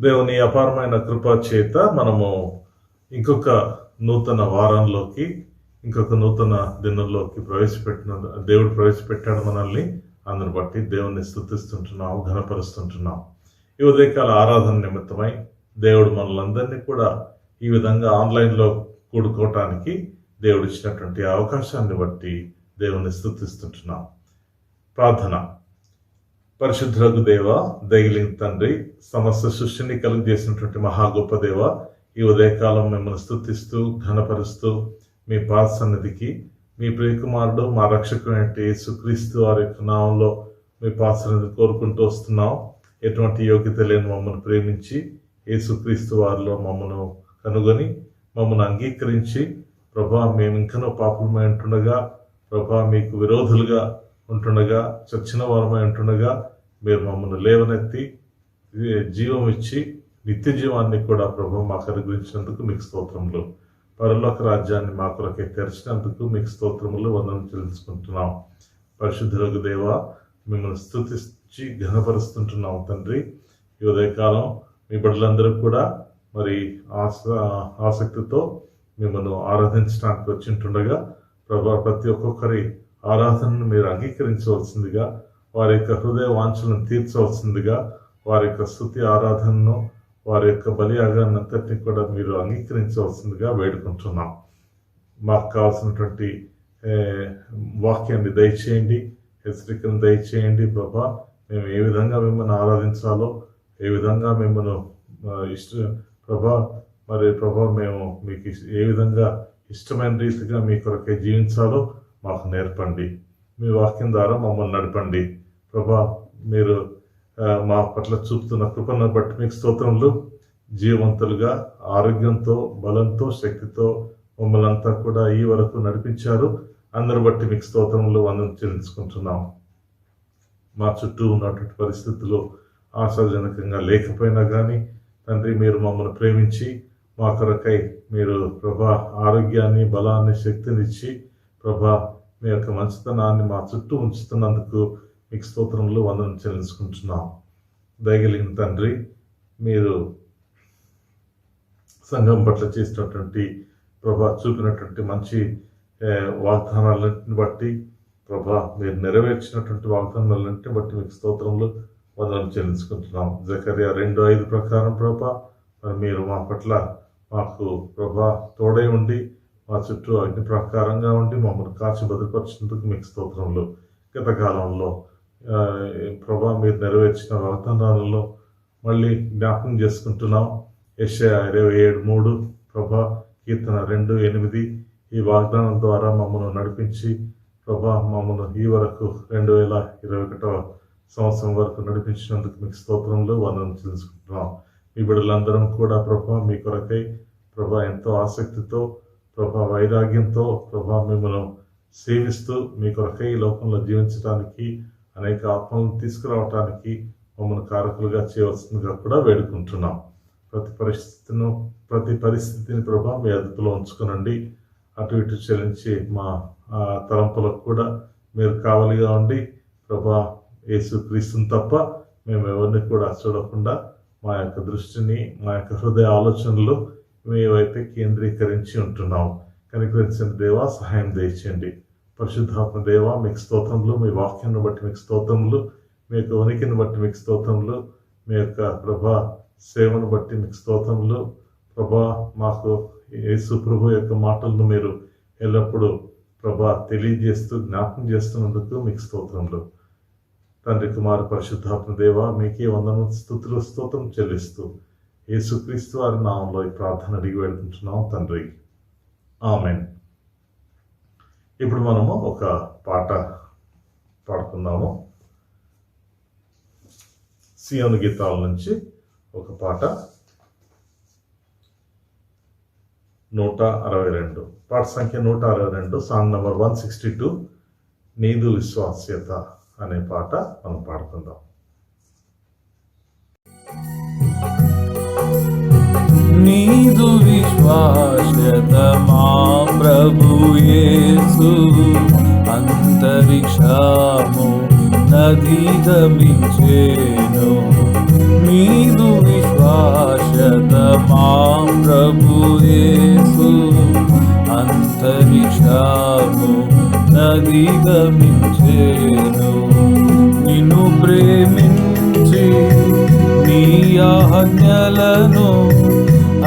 దేవుని అపారమైన కృప చేత మనము ఇంకొక నూతన వారంలోకి, ఇంకొక నూతన దినంలోకి దేవుడు ప్రవేశపెట్టాడు మనల్ని. అందుని బట్టి దేవుణ్ణి స్తుతిస్తుంటున్నాం, ఘనపరుస్తుంటున్నాం. ఈ ఉదయకాల ఆరాధన నిమిత్తమై దేవుడు మనలందరినీ కూడా ఈ విధంగా ఆన్లైన్లో కూడుకోవటానికి దేవుడు ఇచ్చినటువంటి అవకాశాన్ని బట్టి దేవుణ్ణి స్తుతిస్తుంటున్నాం. ప్రార్థన. పరిశుద్ధులకు దేవ, దయగలిగిన తండ్రి, సమస్త సృష్టిని కలుగు చేసినటువంటి మహా గొప్ప దేవ, ఈ ఉదయకాలం మిమ్మల్ని స్తుతిస్తూ ఘనపరుస్తూ మీ పాద సన్నిధికి మీ ప్రియకుమారుడు మా రక్షకుడైన యేసుక్రీస్తు వారి యొక్క నామంలో మీ పాద సన్నిధి కోరుకుంటూ వస్తున్నాం. ఎటువంటి యోగ్యత లేని మమ్మల్ని ప్రేమించి యేసుక్రీస్తు వారిలో మమ్మల్ని కనుగొని మమ్మల్ని అంగీకరించి, ప్రభా మేము ఇంకనూ పాపమై ఉంటుండగా, ప్రభా మీకు విరోధులుగా ఉంటుండగా, చచ్చిన వారమై ఉంటుండగా మీరు మమ్మల్ని లేవనెత్తి జీవం ఇచ్చి నిత్య జీవాన్ని కూడా ప్రభు మాకు అనుగ్రహించినందుకు మీకు స్తోత్రములు. పరలోక రాజ్యాన్ని మా కొరకే తెరిచినందుకు మీకు స్తోత్రములు, వందనం చెల్లించుకుంటున్నాం. పరిశుద్ధులకు దేవ, మిమ్మల్ని స్తుతించి ఘనపరుస్తుంటున్నాం తండ్రి. ఈ ఉదయకాలం మీ బిడ్డలందరూ కూడా మరి ఆసక్తితో మిమ్మల్ని ఆరాధించడానికి వచ్చింటుండగా, ప్రభా ప్రతి ఒక్కొక్కరి ఆరాధనను మీరు అంగీకరించవలసిందిగా, వారి యొక్క హృదయ వాంఛలను తీర్చవలసిందిగా, వారి యొక్క స్తుతి ఆరాధనను, వారి యొక్క బలియాగాన్ని అంతటినీ కూడా మీరు అంగీకరించవలసిందిగా వేడుకుంటున్నాం. మాకు కావాల్సినటువంటి వాక్యాన్ని దయచేయండి, హెచ్చరికను దయచేయండి. ప్రభా మేము ఏ విధంగా మిమ్మల్ని ఆరాధించాలో, ఏ విధంగా మిమ్మల్ని ప్రభా మేము మీకు ఏ విధంగా ఇష్టమైన రీతిగా మీ కొరకే జీవించాలో మాకు నేర్పండి. మీ వాక్యం ద్వారా మమ్మల్ని నడపండి. ప్రభా మీరు మా పట్ల చూపుతున్న కృపను బట్టి మీకు స్తోత్రములు. జీవవంతులుగా, ఆరోగ్యంతో, బలంతో, శక్తితో మమ్మల్ని అంతా కూడా ఈ వరకు నడిపించారు. అందరి బట్టి మీకు స్తోత్రములు, వందనం చెల్లించుకుంటున్నాం. మా చుట్టూ ఉన్నటువంటి పరిస్థితులు ఆశాజనకంగా లేకపోయినా కానీ తండ్రి, మీరు మమ్మల్ని ప్రేమించి మా కొరకై మీరు ప్రభా ఆరోగ్యాన్ని, బలాన్ని, శక్తినిచ్చి ప్రభా మీ యొక్క మంచితనాన్ని మా చుట్టూ ఉంచుతున్నందుకు మీకు స్తోత్రములు, వందనం చెల్లించుకుంటున్నాం. దయగలిగిన తండ్రి, మీరు సంఘం పట్ల చేసినటువంటి ప్రభా చూపినటువంటి మంచి వాగ్దానాలన్నింటిని బట్టి, ప్రభా మీరు నెరవేర్చినటువంటి వాగ్దానాలన్నింటిని బట్టి మీకు స్తోత్రములు, వందనం చెల్లించుకుంటున్నాం. జకర్యా 2:5 ప్రకారం ప్రభా మరి మీరు మా పట్ల మాకు ప్రభా తోడై ఉండి మా చుట్టూ అగ్ని ప్రకారంగా ఉండి మమ్మల్ని కాచి భద్రపరిచినందుకు మీకు స్తోత్రములు. గత కాలంలో ప్రభా మీరు నెరవేర్చిన వాగ్దానాలలో మళ్ళీ జ్ఞాపకం చేసుకుంటున్నాం. యెషయా 27:3, ప్రభా కీర్తన 2:8 ఈ వాగ్దానం ద్వారా మమ్మల్ని నడిపించి ప్రభా మమ్మల్ని ఈ వరకు 2021 సంవత్సరం వరకు నడిపించినందుకు మీకు స్తోత్రంలో వందనం చెల్లించుకుంటున్నాం. మీ బిడ్డలందరం కూడా ప్రభా మీ కొరకై ప్రభా ఎంతో ఆసక్తితో, ప్రభా వైరాగ్యంతో ప్రభా మిమ్మల్ని సేవిస్తూ మీ కొరకై ఈ లోకంలో జీవించడానికి, అనేక ఆత్మలను తీసుకురావటానికి మమ్మల్ని కారకులుగా చేయవలసిందిగా కూడా వేడుకుంటున్నాం. ప్రతి పరిస్థితిని ప్రభా మీ అదుపులో ఉంచుకునండి. అటు ఇటు చెల్లించి మా తలంపులకు కూడా మీరు కావలిగా ఉండి ప్రభా యేసుక్రీస్తుని తప్ప మేము ఎవరిని కూడా చూడకుండా మా యొక్క దృష్టిని, మా యొక్క హృదయ ఆలోచనలు మీ వైపే కేంద్రీకరించి ఉంటున్నాం. కనికరించిన దేవా సహాయం దయచేయండి. పరిశుద్ధాత్మ దేవా మీకు స్తోత్రములు, మీ వాక్యాన్ని బట్టి మీకు స్తోత్రములు, మీ యొక్క ఉనికిని బట్టి మీకు స్తోత్రములు, మీ యొక్క ప్రభా సేవను బట్టి మీకు స్తోత్రములు. ప్రభా మాకు యేసు ప్రభు యొక్క మాటలను మీరు ఎల్లప్పుడూ ప్రభా తెలియజేస్తూ జ్ఞాపకం చేస్తున్నందుకు మీకు స్తోత్రములు. తండ్రి, కుమార, పరిశుద్ధాత్మ దేవా మీకే వందనం, స్తుతులు, స్తోత్రం చెల్లిస్తూ యేసుక్రీస్తు వారి నామంలో ఈ ప్రార్థన అడిగి వేడుకుంటున్నాం తండ్రి, ఆమెన్. ఇప్పుడు మనము ఒక పాట పాడుకుందాము. సియోను గీతాల నుంచి ఒక పాట 162, పాట సంఖ్య 162, సాంగ్ నంబర్ 162, నీదు విశ్వాస్యత అనే పాట మనం పాడుకుందాం. నీదు విశ్వాస్యత మా ప్రభు యేసు, అంతరిక్షము నది గమించేను. నీదు విశ్వాస్యత మా ప్రభు యేసు అంతరిక్షము నదిగమించేను. నిన్ను ప్రేమించి నీ ఆజ్ఞలను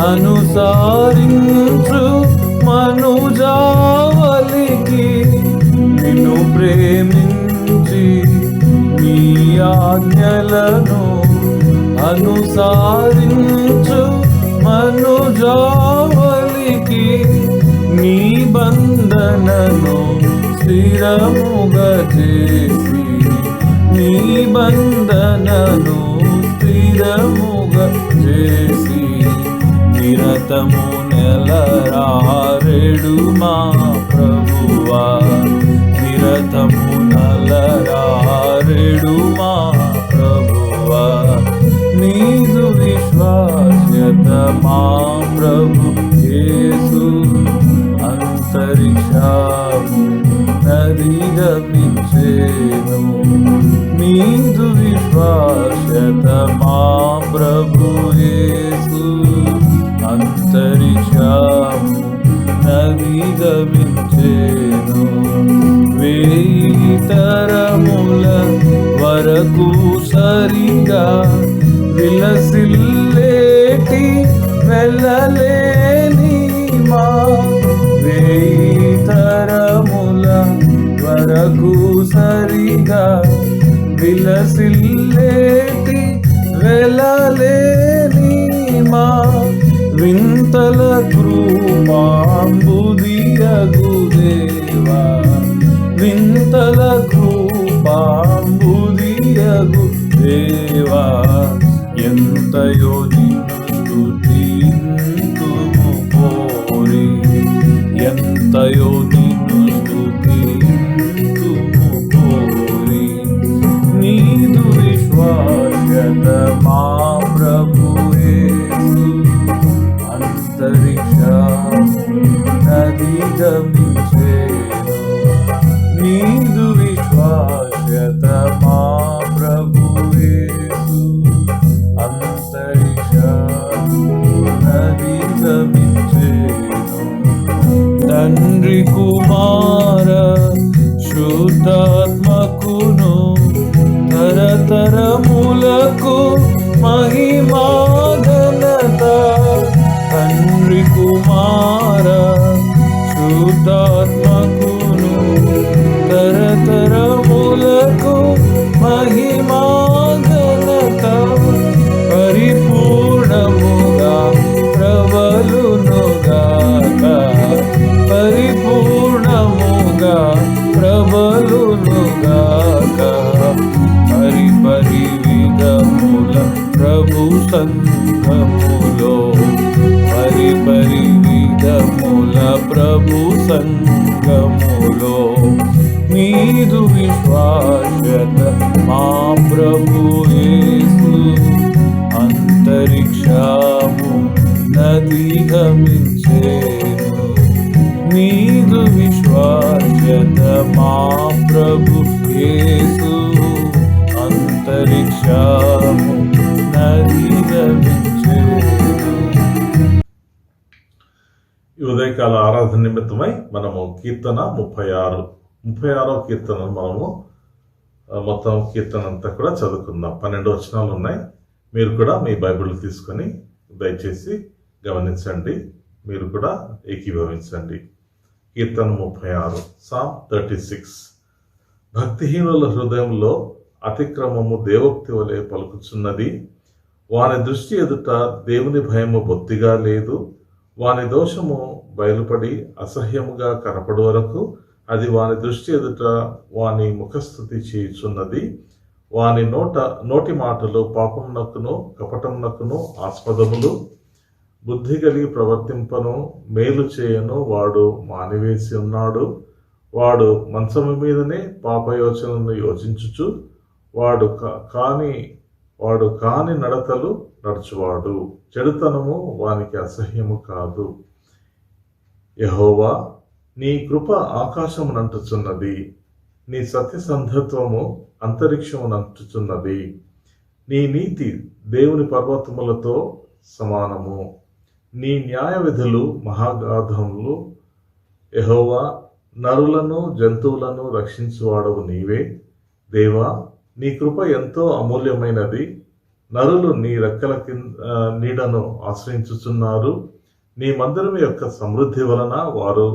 అనుసరించు మనుజావలికి, నిన్ను ప్రేమించి నీ ఆజ్ఞలను అనుసరించు మనుజావలికి, నీ బంధనను స్థిరముగా చేసి, నీ బంధనను స్థిరముగా చేసి, నిరతము నెలరారెడు మా ప్రభువా, నిరతము నెలరారెడు మా ప్రభువా. నీదు విశ్వాస్యత మా ప్రభు యేసు అంతరిక్షము నదిగమించేను. నీదు విశ్వాస్యత మా ప్రభు యేసు అంతరిక్షము నదిగమించేను. 1000 తరముల వరకు సరిగా విలసిల్లేటి వెళ్ళలేని మా, 1000 తరముల వరకు సరిగా విలసిల్లేటి వెళ్ళలేని మా, వింతల కృపాంబుదియగు దేవా, వింతల కృపాంబుదియగు దేవా, ఎంతయో నిన్ను స్తుతింతుము కోరి, ఎంతయో నిన్ను స్తుతింతుము కోరి. నీదు విశ్వాస్యత మా ప్రభు యేసు అంతరిక్షము నదిగమించేను. నీదు విశ్వాస్యత మా ప్రభు యేసు అంతరిక్షము నదిగమించేను. తండ్రి కుమార శుద్ధాత్మకును తరతరములకు మహిమా ఘనత, తండ్రి కుమార శుద్ధాత్మకును తరతరములకు మహిమా ఘనత, పరిపూర్ణముగా ప్రబలునుగాక, పరిపూర్ణముగా ప్రబలునుగాక. పరిపరి విధముల ప్రభు సంఘములో, పరిపరి విధముల ప్రభు సంఘములో, నీదు విశ్వాస్యత మా ప్రభు యేసు అంతరిక్షము నదిగమించేను. నీదు విశ్వాస్యత మా ప్రభు యేసు అంతరిక్షము నదిగమించేను. ఈ ఉదయకాల ఆరాధన నిమిత్తమై మనము కీర్తన 36వ కీర్తన మనము మొత్తం కీర్తన అంతా కూడా చదువుకుందాం. 12 వచనాలు ఉన్నాయి. మీరు కూడా మీ బైబిల్ తీసుకొని దయచేసి గమనించండి, మీరు కూడా ఏకీభవించండి. కీర్తన 36, సామ్ 36. భక్తిహీనుల హృదయంలో అతిక్రమము దేవోక్తి వలె పలుకుచున్నది. వాని దృష్టి ఎదుట దేవుని భయము బొత్తిగా లేదు. వాని దోషము బయలుపడి అసహ్యముగా కనపడు వరకు అది వాని దృష్టి ఎదుట వాని ముఖస్థుతి చేయుచున్నది. వాని నోటి మాటలు పాపమునకును కపటమునకును ఆస్పదములు. బుద్ధి కలిగి ప్రవర్తింపను మేలు చేయను వాడు మానివేసి ఉన్నాడు. వాడు మంచము మీదనే పాపయోచనను యోచించుచు వాడు కాని నడతలు నడుచువాడు. చెడుతనము వానికి అసహ్యము కాదు. యెహోవా, నీ కృప ఆకాశమునంటుచున్నది, నీ సత్యసంధత్వము అంతరిక్షమునంటుచున్నది. నీ నీతి దేవుని పర్వతములతో సమానము. నీ న్యాయ విధులు మహాగాధములు. యెహోవా, నరులను జంతువులను రక్షించువాడవు నీవే. దేవా, నీ కృప ఎంతో అమూల్యమైనది. నరులు నీ రెక్కల నీడను ఆశ్రయించుచున్నారు. నీ మందిరం యొక్క సమృద్ధి వలన వారు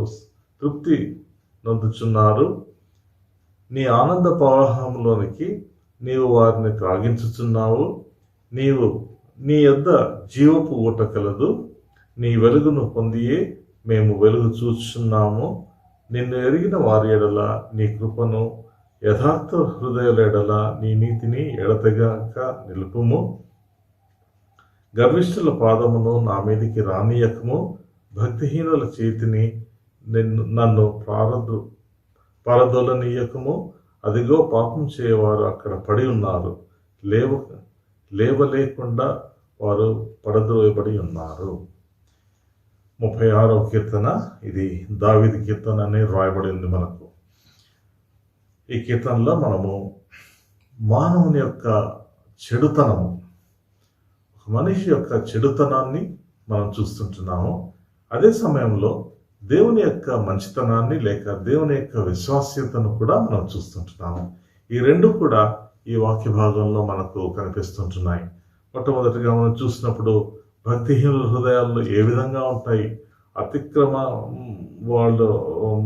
తృప్తి నొందుచున్నారు. నీ ఆనంద ప్రవాహంలోనికి నీవు వారిని త్రాగించుచున్నావు. నీ యొద్ద జీవపు ఊట కలదు. నీ వెలుగును పొందియే మేము వెలుగు చూచుచున్నాము. నిన్ను ఎరిగిన వారి ఎడల నీ కృపను, యథార్థ హృదయుల ఎడల నీ నీతిని ఎడతెగక నిలుపుము. గర్విష్ఠుల పాదమును నా మీదికి రానియకము. భక్తిహీనుల చేతిని నన్ను పారదోలనీయకము. అదిగో, పాపం చేయవారు అక్కడ పడి ఉన్నారు. లేవలేకుండా వారు పడద్రోయబడి ఉన్నారు. 36వ కీర్తన. ఇది దావీదు కీర్తన అని రాయబడింది మనకు. ఈ కీర్తనలో మనము మానవుని యొక్క చెడుతనము, ఒక మనిషి యొక్క చెడుతనాన్ని మనం చూస్తుంటున్నాము. అదే సమయంలో దేవుని యొక్క మంచితనాన్ని లేక దేవుని యొక్క విశ్వాస్యతను కూడా మనం చూస్తుంటున్నాము. ఈ రెండు కూడా ఈ వాక్య భాగంలో మనకు కనిపిస్తుంటున్నాయి. మొట్టమొదటిగా మనం చూసినప్పుడు భక్తిహీనుల హృదయాల్లో ఏ విధంగా ఉంటాయి, అతిక్రమ వాళ్ళు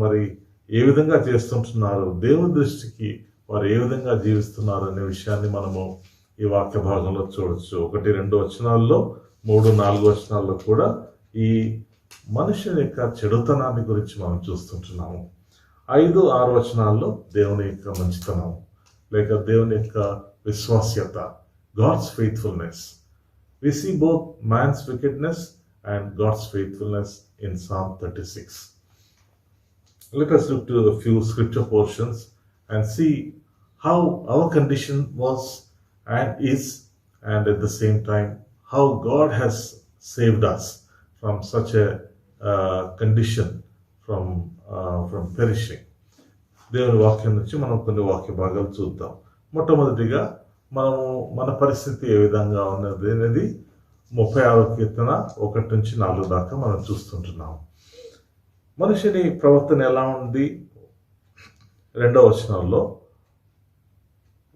మరి ఏ విధంగా చేస్తుంటున్నారు, దేవుని దృష్టికి వారు ఏ విధంగా జీవిస్తున్నారు అనే విషయాన్ని మనము ఈ వాక్య భాగంలో చూడొచ్చు. 1-2 వచనాల్లో, 3-4 వచనాల్లో కూడా ఈ మనుషుని యొక్క చెడుతనాన్ని గురించి మనం చూస్తుంటున్నాము. 5-6 వచనాల్లో దేవుని యొక్క మంచితనం లేక దేవుని యొక్క విశ్వాస్యత, God's faithfulness. We see both man's wickedness and God's faithfulness in Psalm 36. Let us look to a few scripture portions and see how our condition was and is, and at the same time how God has saved us from such a condition, from perishing. దేవుని వాక్యం నుంచి మనం కొన్ని వాక్య భాగాలు చూద్దాం. మొట్టమొదటిగా మనము మన పరిస్థితి ఏ విధంగా ఉన్నది అనేది 36వ కీర్తన 1-4 దాకా మనం చూస్తుంటున్నాం. మనిషిని ప్రవర్తన ఎలా ఉంది? 2వ వచనంలో,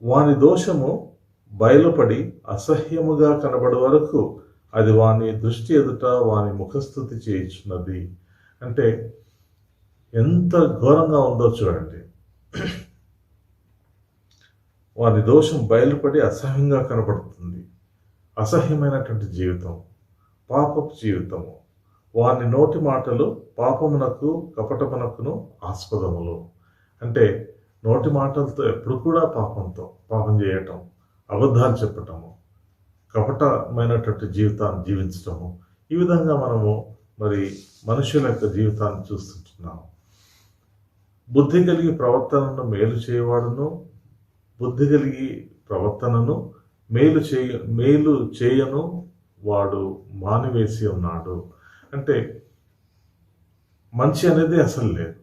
వాని దోషము బయలుపడి అసహ్యముగా కనబడే వరకు అది వాని దృష్టి ఎదుట వాని ముఖస్థుతి చేయుచున్నది. అంటే ఎంత ఘోరంగా ఉందో చూడండి. వాని దోషం బయలుపడి అసహ్యంగా కనబడుతుంది. అసహ్యమైనటువంటి జీవితం, పాపపు జీవితము. వాని నోటి మాటలు పాపమునకు కపటమునకును ఆస్పదములు. అంటే నోటి మాటలతో ఎప్పుడు కూడా పాపం చేయటం, అబద్ధాలు చెప్పటము, కపటమైనటువంటి జీవితాన్ని జీవించటము. ఈ విధంగా మనము మరి మనుషుల యొక్క జీవితాన్ని చూస్తుంటున్నాము. బుద్ధి కలిగి ప్రవర్తనను మేలు చేయవాడును, బుద్ధి కలిగి ప్రవర్తనను మేలు చేయను వాడు మానివేసి ఉన్నాడు. అంటే మంచి అనేది అసలు లేదు.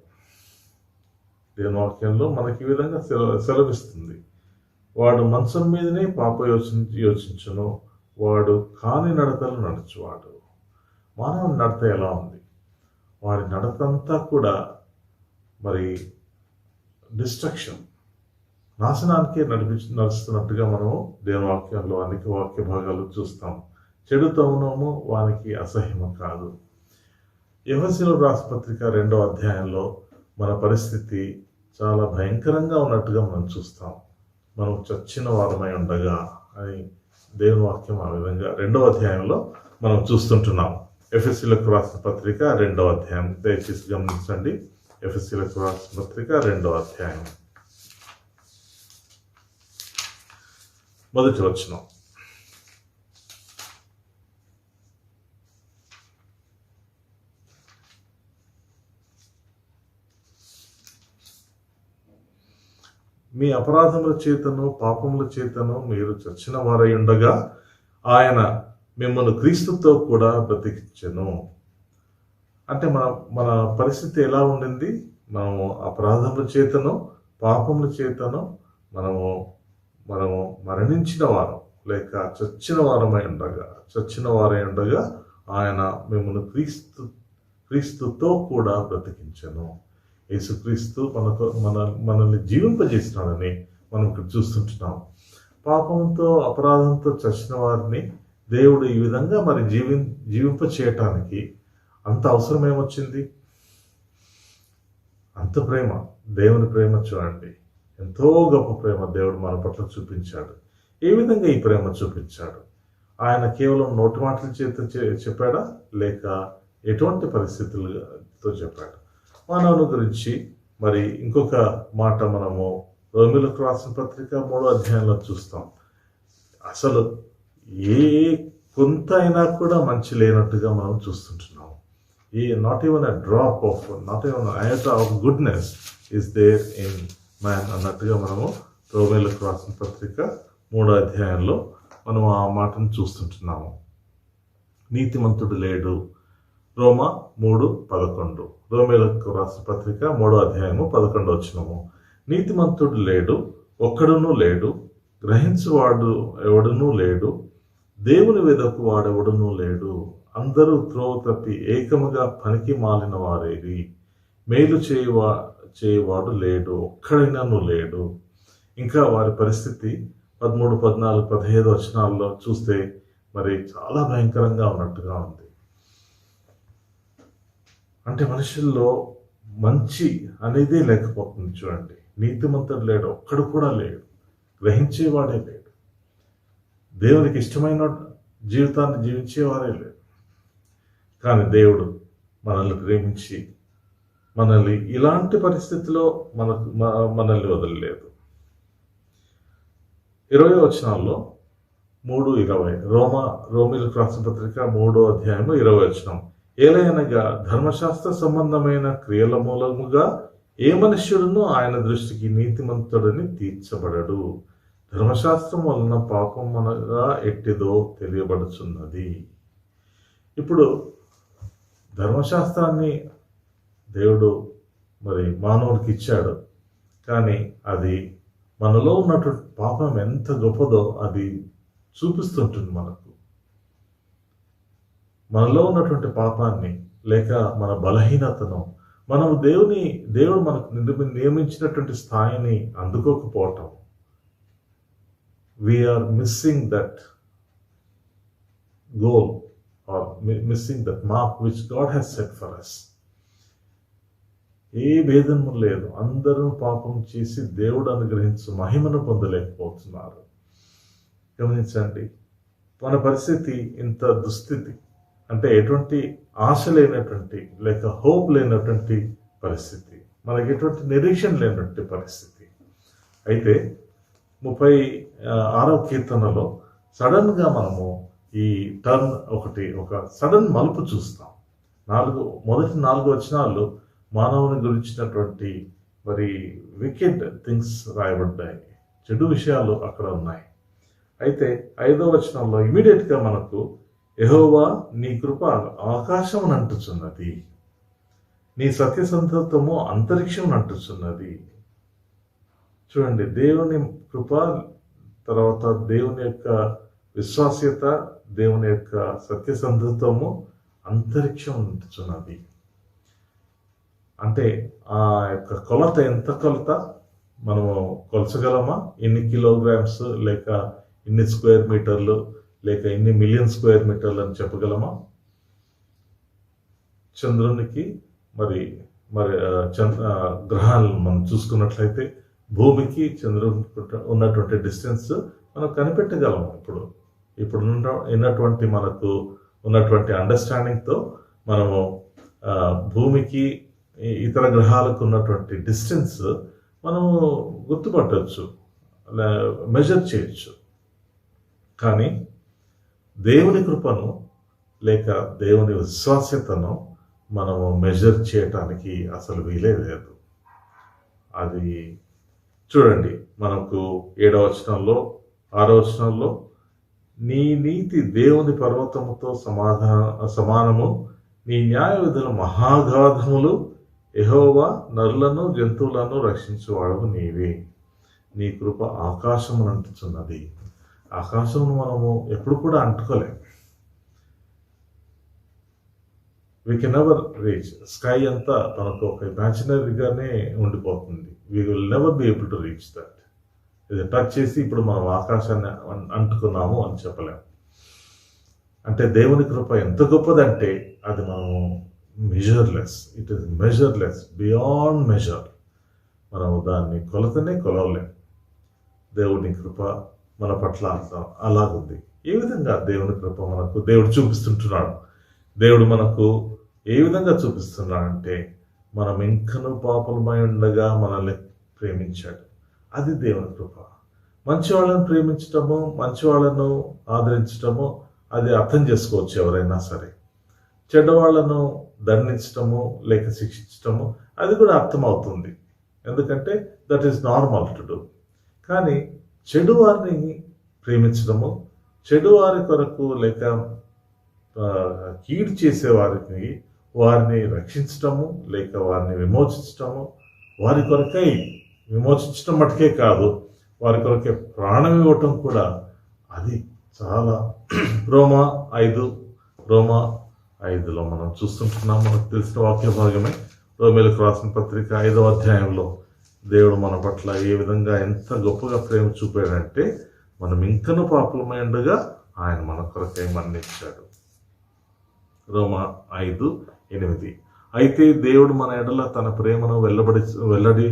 దేవుని వాక్యంలో మనకి ఈ విధంగా సెలవిస్తుంది. వాడు మంచం మీదనే పాప యోచించును, వాడు కాని నడతలు నడుచువాడు. మానవుని నడత ఎలా ఉంది? వాడి నడతంతా కూడా మరి డిస్ట్రక్షన్, నాశనానికి నడుస్తున్నట్టుగా మనము దేవుని వాక్యంలో అనేక వాక్య భాగాలు చూస్తాం. చెడుతనము వానికి అసహ్యము కాదు. ఎఫెసీయులకు రాసిన పత్రిక 2వ అధ్యాయంలో మన పరిస్థితి చాలా భయంకరంగా ఉన్నట్టుగా మనం చూస్తాం. మనం చచ్చిన వారమై ఉండగా అని దేవుని వాక్యం ఆ విధంగా 2వ అధ్యాయంలో మనం చూస్తుంటున్నాం. ఎఫెసీయులకు రాసిన పత్రిక 2వ అధ్యాయం, దయచేసి గమనించండి. ఎఫెసీయులకు రాసిన పత్రిక 2వ అధ్యాయం 1వ వచనం. మీ అపరాధముల చేతను పాపముల చేతను మీరు చచ్చిన వారై ఉండగా ఆయన మిమ్మల్ని క్రీస్తుతో కూడా బ్రతికించెను. అంటే మన పరిస్థితి ఎలా ఉండింది? మనము అపరాధముల చేతను పాపముల చేతను మనము మరణించిన వారం లేక చచ్చిన వారై ఉండగా ఆయన మిమ్మల్ని క్రీస్తుతో కూడా బ్రతికించెను. యేసుక్రీస్తు మనల్ని జీవింపజేసినాడని మనం ఇక్కడ చూస్తుంటున్నాం. పాపంతో అపరాధంతో చచ్చిన వారిని దేవుడు ఈ విధంగా మరి జీవింప చేయటానికి అంత అవసరం ఏమొచ్చింది? అంత ప్రేమ, దేవుని ప్రేమ చూడండి. ఎంతో గొప్ప ప్రేమ దేవుడు మన పట్ల చూపించాడు. ఏ విధంగా ఈ ప్రేమ చూపించాడు? ఆయన కేవలం నోటి మాటల చేత చెప్పాడా, లేక ఎటువంటి పరిస్థితులతో చెప్పాడు? మానవుని గురించి మరి ఇంకొక మాట మనము రోమీయులకు రాసిన పత్రిక 3వ అధ్యాయంలో చూస్తాం. అసలు ఏ కొంత అయినా కూడా మంచి లేనట్టుగా మనం చూస్తుంటున్నాం. Not even not even iota of goodness is there in man అన్నట్టుగా మనము రోమీయులకు రాసిన పత్రిక 3వ అధ్యాయంలో మనం ఆ మాటను చూస్తుంటున్నాము. నీతిమంతుడు లేడు. రోమా 3:11. రోమీయులకు రాసిన పత్రిక 3వ అధ్యాయము 11వ వచనము. నీతిమంతుడు లేడు, ఒక్కడునూ లేడు, గ్రహించువాడు ఎవడునూ లేడు, దేవుని వెదకు వాడెవడునూ లేడు, అందరూ త్రోవ తప్పి ఏకముగా పనికి మాలిన వారేరి, మేలు చేయవాడు లేడు, ఒక్కడైనాను లేడు. ఇంకా వారి పరిస్థితి 13, 14, 15 వచనాల్లో చూస్తే మరి చాలా భయంకరంగా ఉన్నట్టుగా ఉంది. అంటే మనుషుల్లో మంచి అనేది లేకపోతుంది. చూడండి, నీతిమంతుడు లేడు, ఒక్కడు కూడా లేడు, గ్రహించేవాడే లేడు, దేవునికి ఇష్టమైన జీవితాన్ని జీవించేవారే లేడు. కానీ దేవుడు మనల్ని ప్రేమించి మనల్ని ఇలాంటి పరిస్థితిలో మనల్ని వదలలేదు. 20వ వచనాల్లో 3:20 రోమీయులకు రాసిన పత్రిక 3వ అధ్యాయము 20వ వచనం. ఏలయనగా ధర్మశాస్త్ర సంబంధమైన క్రియల మూలముగా ఏ మనుష్యుడును ఆయన దృష్టికి నీతిమంతుడని తీర్చబడడు. ధర్మశాస్త్రం వలన పాపం మనగా ఎట్టిదో తెలియబడుచున్నది. ఇప్పుడు ధర్మశాస్త్రాన్ని దేవుడు మరి మానవునికి ఇచ్చాడు. కానీ అది మనలో ఉన్నటువంటి పాపం ఎంత గొప్పదో అది చూపిస్తుంటుంది. మనలో ఉన్నటువంటి పాపాన్ని లేక మన బలహీనతను దేవుడు మనకు నియమించినటువంటి స్థాయిని అందుకోకపోవటం. We are missing that goal or missing that mark which God has set for us. ఏ భేదము లేదు, అందరూ పాపం చేసి దేవుడు అనుగ్రహించు మహిమను పొందలేకపోతున్నారు. గమనించండి, మన పరిస్థితి ఇంత దుస్థితి అంటే ఎటువంటి ఆశ లేనటువంటి లేక హోప్ లేనటువంటి పరిస్థితి, మనకి ఎటువంటి నిరీక్షణ లేనటువంటి పరిస్థితి. అయితే 36వ కీర్తనలో సడన్గా మనము ఈ టర్న్ ఒక సడన్ మలుపు చూస్తాం. మొదటి 4 వచనాలు మానవుని గురించినటువంటి మరి వికెడ్ థింగ్స్ రాయబడ్డాయి, చెడు విషయాలు అక్కడ ఉన్నాయి. అయితే 5వ వచనంలో ఇమీడియట్గా మనకు యెహోవా నీ కృప ఆకాశం అంటుచున్నది, నీ సత్యసంధత్వము అంతరిక్షం అంటుచున్నది. చూడండి, దేవుని కృప, తర్వాత దేవుని యొక్క విశ్వాస్యత, దేవుని యొక్క సత్యసంధత్వము అంతరిక్షం అంటుచున్నది. అంటే ఆ యొక్క కొలత ఎంత కొలత మనము కొలచగలమా? ఎన్ని కిలోగ్రామ్స్ లేక ఇన్ని స్క్వేర్ మీటర్లు లేక ఎన్ని మిలియన్ స్క్వేర్ మీటర్లు అని చెప్పగలమా? చంద్రునికి మరి గ్రహాలను మనం చూసుకున్నట్లయితే భూమికి చంద్రునికి ఉన్నటువంటి డిస్టెన్స్ మనం కనిపెట్టగలము. ఇప్పుడు ఉన్నటువంటి మనకు ఉన్నటువంటి అండర్స్టాండింగ్తో మనము భూమికి ఇతర గ్రహాలకు ఉన్నటువంటి డిస్టెన్స్ మనము గుర్తుపట్టవచ్చు, మెజర్ చేయొచ్చు. కానీ దేవుని కృపను లేక దేవుని విశ్వాస్యతను మనము మెజర్ చేయటానికి అసలు వీలే లేదు. అది చూడండి, మనకు 7వ వచనంలో 6వ వచనంలో నీ నీతి దేవుని పర్వతముతో సమానము, నీ న్యాయ విధులు మహాగాధములు, యెహోవా నరులను జంతువులను రక్షించువాడవు నీవే, నీ కృప ఆకాశమును అంటుచున్నది. ఆకాశమును మనము ఎప్పుడు కూడా అంటుకోలేము. We can never reach. Sky అంతా మనకు ఒక ఇమాజినరీగానే ఉండిపోతుంది. We will never be able to reach that. ఇది టచ్ చేసి ఇప్పుడు మనం ఆకాశాన్ని అంటుకున్నాము అని చెప్పలేము. అంటే దేవుని కృప ఎంత గొప్పదంటే అది మనము measureless. It is measureless, beyond measure. మనము దాన్ని కొలతనే కొలవలేం. దేవుని కృప మన పట్ల అలాగుంది. ఏ విధంగా దేవుని కృప మనకు దేవుడు చూపిస్తుంటున్నాడు? దేవుడు మనకు ఏ విధంగా చూపిస్తున్నాడంటే, మనం ఇంకనూ పాపలమై ఉండగా మనల్ని ప్రేమించాడు. అది దేవుని కృప. మంచి వాళ్ళను ప్రేమించటము, మంచి వాళ్ళను ఆదరించటము అది అర్థం చేసుకోవచ్చు ఎవరైనా సరే. చెడ్డవాళ్లను దండించటము లేక శిక్షించటము అది కూడా అర్థమవుతుంది. ఎందుకంటే that is normal to do. కానీ చెడు వారిని ప్రేమించడము, చెడు వారి కొరకు లేక కీడు చేసే వారిని రక్షించటము లేక వారిని విమోచించటము, వారి కొరకై విమోచించటం మటుకే కాదు, వారి కొరకే ప్రాణం ఇవ్వటం కూడా అది చాలా రోమా 5:5లో మనం చూస్తుంటున్నాం. మనకు తెలిసిన వాక్య భాగమే. రోమేలకు రాసిన పత్రిక 5వ అధ్యాయంలో దేవుడు మన పట్ల ఏ విధంగా ఎంత గొప్పగా ప్రేమ చూపాడంటే, మనం ఇంకనూ పాపలమై ఉండగా ఆయన మన కొరకై మరణించాడు. రోమా 5:8. అయితే దేవుడు మన ఎడల తన ప్రేమను వెల్లడి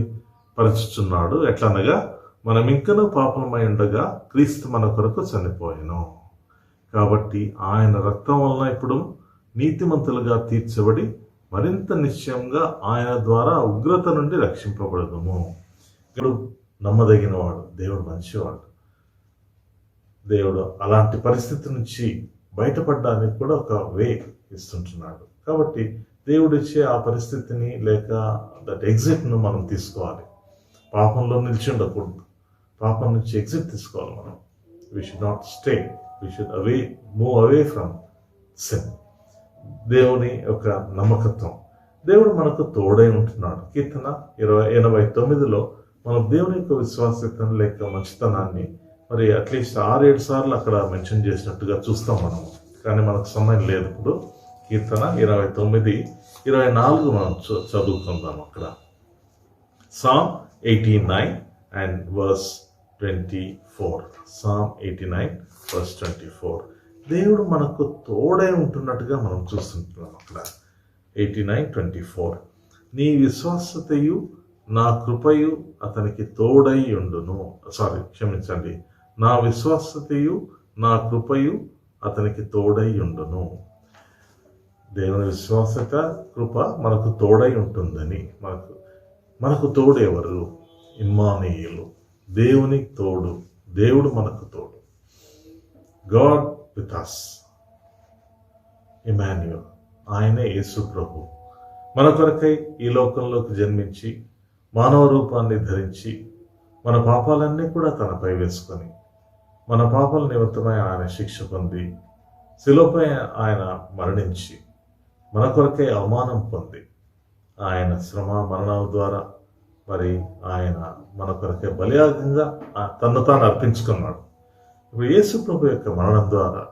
పరచుచున్నాడు. ఎట్లనగా మనం ఇంకనూ పాపలమై ఉండగా క్రీస్తు మన కొరకు చనిపోయెను. కాబట్టి ఆయన రక్తం వలన ఇప్పుడు నీతిమంతులుగా తీర్చబడి మరింత నిశ్చయంగా ఆయన ద్వారా ఉగ్రత నుండి రక్షింపబడదుము. దేవుడు నమ్మదగినవాడు, దేవుడు మంచివాడు. దేవుడు అలాంటి పరిస్థితి నుంచి బయటపడడానికి కూడా ఒక వే ఇస్తుంటున్నాడు. కాబట్టి దేవుడు ఇచ్చే ఆ పరిస్థితిని లేక దట్ ఎగ్జిట్ను మనం తీసుకోవాలి. పాపంలో నిలిచి ఉండకూడదు. పాపం నుంచి ఎగ్జిట్ తీసుకోవాలి మనం. We should not stay, we should move away from sin. దేవుని యొక్క నమ్మకత్వం. దేవుడు మనకు తోడై ఉంటున్నాడు. కీర్తన 89లో మనం దేవుని యొక్క విశ్వాసతను లేక మంచితనాన్ని మరి అట్లీస్ట్ 6-7 సార్లు అక్కడ మెన్షన్ చేసినట్టుగా చూస్తాం మనం. కానీ మనకు సమయం లేదు. ఇప్పుడు కీర్తన 29-24 మనం చదువుకుందాం. అక్కడ Psalm 89 and verse 24. Psalm 89 verse 24. దేవుడు మనకు తోడై ఉంటున్నట్టుగా మనం చూస్తుంటున్నాం. అక్కడ 89:24. నీ విశ్వాసతయు నా కృపయు అతనికి తోడై ఉండును. క్షమించండి. నా విశ్వాసతయు నా కృపయు అతనికి తోడై ఉండును. దేవుని విశ్వాసత కృప మనకు తోడై ఉంటుందని. మనకు తోడు ఎవరు? ఇమ్మానుయేలు, దేవుని తోడు. దేవుడు మనకు తోడు. God with us, Emmanuel. ఆయనే యేసు ప్రభు. మన కొరకై ఈ లోకంలోకి జన్మించి మానవ రూపాన్ని ధరించి మన పాపాలన్నీ కూడా తనపై వేసుకొని, మన పాపాల నిమిత్తమై ఆయన శిక్ష పొంది శిలువపై ఆయన మరణించి మన కొరకై అవమానం పొంది ఆయన శ్రమ మరణాల ద్వారా మరి ఆయన మన కొరకే బలియాగంగా తను తాను అర్పించుకున్నాడు. ఇప్పుడు యేసు ప్రభు యొక్క మరణం ద్వారా,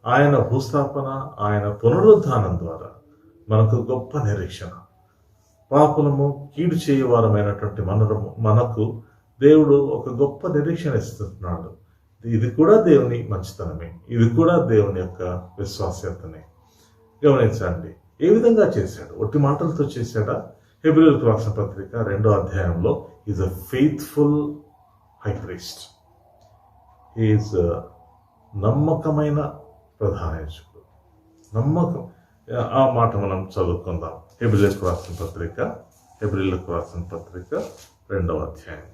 ఆయన భూస్థాపన, ఆయన పునరుద్ధానం ద్వారా మనకు గొప్ప నిరీక్షణ. పాపులము కీడు చేయవారమైనటువంటి మనకు దేవుడు ఒక గొప్ప నిరీక్షణ ఇస్తున్నాడు. ఇది కూడా దేవుని మంచితనమే, ఇది కూడా దేవుని యొక్క విశ్వాస్యతనే. గమనించండి ఏ విధంగా చేశాడు. ఒట్టి మాటలతో చేశాడా? హెబ్రీయులకు రాసిన పత్రిక 2వ అధ్యాయంలో is a faithful high priest. Is నమ్మకమైన ప్రధాన యాజకుడు. నమ్మకం. ఆ మాట మనం చదువుకుందాం. హెబ్రీయులకు రాసిన పత్రిక 2వ అధ్యాయం.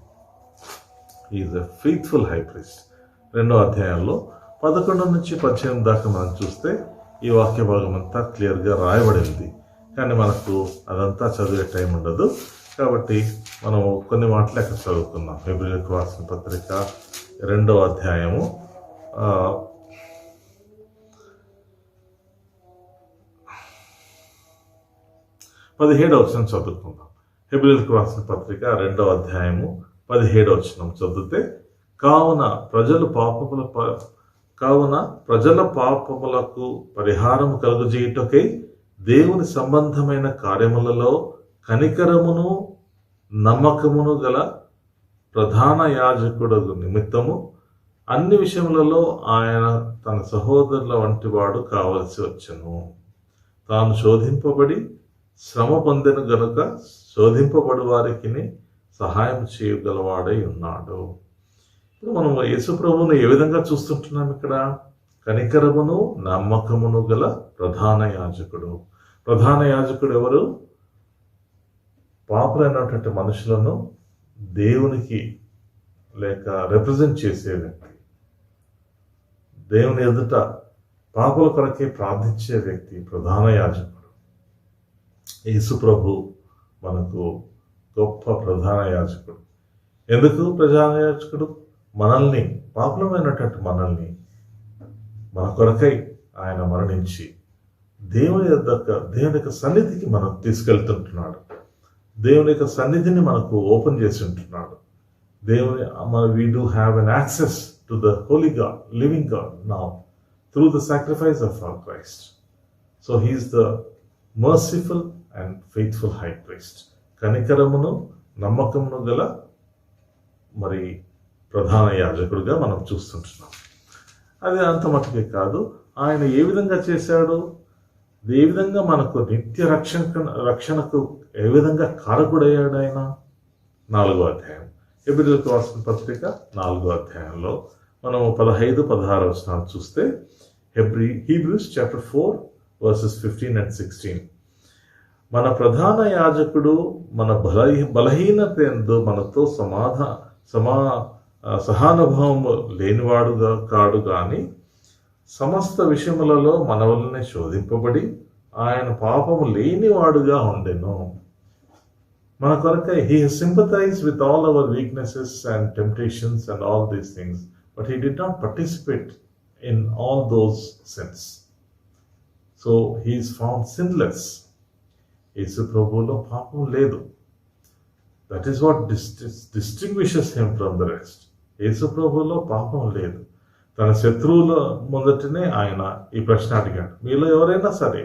Is a faithful high priest. 2వ అధ్యాయంలో 11-18 దాకా మనం చూస్తే ఈ వాక్య భాగం అంతా క్లియర్గా రాయబడింది. కానీ మనకు అదంతా చదివే టైం ఉండదు. కాబట్టి మనం కొన్ని మాటలు అక్కడ చదువుకుందాం. హెబ్రీయులకు రాసిన పత్రిక 2వ అధ్యాయము 17వ వచనం చదువుకుందాం. హెబ్రీయులకు రాసిన పత్రిక 2వ అధ్యాయము 17వ వచనం చదివితే, కావున ప్రజల పాపములకు పరిహారం కలుగజేయుటకై దేవుని సంబంధమైన కార్యములలో కనికరమును నమ్మకమును గల ప్రధాన యాజకుడు నిమిత్తము అన్ని విషయములలో ఆయన తన సహోదరుల వంటి వాడు కావలసి వచ్చెను. తాను శోధింపబడి శ్రమ పొందెను గనుక శోధింపబడు వారికి సహాయం చేయగలవాడై ఉన్నాడు. ఇప్పుడు మనం యేసు ప్రభువును ఏ విధంగా చూస్తుంటున్నాం? ఇక్కడ కనికరమును నమ్మకమును గల ప్రధాన యాజకుడు. ప్రధాన యాజకుడు ఎవరు? పాపులైనటువంటి మనుషులను దేవునికి లేక రిప్రజెంట్ చేసే వ్యక్తి, దేవుని ఎదుట పాపుల కొరకే ప్రార్థించే వ్యక్తి ప్రధాన యాజకుడు. యేసు ప్రభు మనకు గొప్ప ప్రధాన యాజకుడు. ఎందుకు ప్రధాన యాజకుడు? మనల్ని, పాపులమైనటువంటి మనల్ని మన కొరకై ఆయన మరణించి దేవుని యొక్క సన్నిధికి మనం తీసుకెళ్తుంటున్నాడు. దేవుని యొక్క సన్నిధిని మనకు ఓపెన్ చేసి ఉంటున్నాడు. we do have an access to the holy God, living God now through the sacrifice of our Christ. So he is the merciful and faithful high priest. కనికరమును నమ్మకమును గల మరి ప్రధాన యాజకుడిగా మనం చూస్తుంటున్నాం. అది అంత మట్టుకే కాదు, ఆయన ఏ విధంగా చేశాడు, ఏ విధంగా మనకు నిత్య రక్షణకు ఏ విధంగా కారకుడయ్యాడు ఆయన. 4వ అధ్యాయం, హెబ్రీయులకు రాసిన పత్రిక 4వ అధ్యాయంలో మనము 15-16 వచనాలు చూస్తే, Hebrews chapter 4 verses 15 and 16. మన ప్రధాన యాజకుడు మన బలహీనత యందు మనతో సహానుభవం లేనివాడుగా కాడు గాని సమస్త విషయములలో మన వలనే శోధింపబడి ఆయన పాపము లేనివాడుగా ఉండెను. మన కొరకై he has sympathized with all our weaknesses and temptations and all these things, but he did not participate in all those sins. So he is found sinless. యేసు ప్రభువులో పాపం లేదు. That is what distinguishes him from the rest. యేసు ప్రభువులో పాపం లేదు. తన శత్రువుల మొదటినే ఆయన ఈ ప్రశ్న అడిగాడు. మీలో ఎవరైనా సరే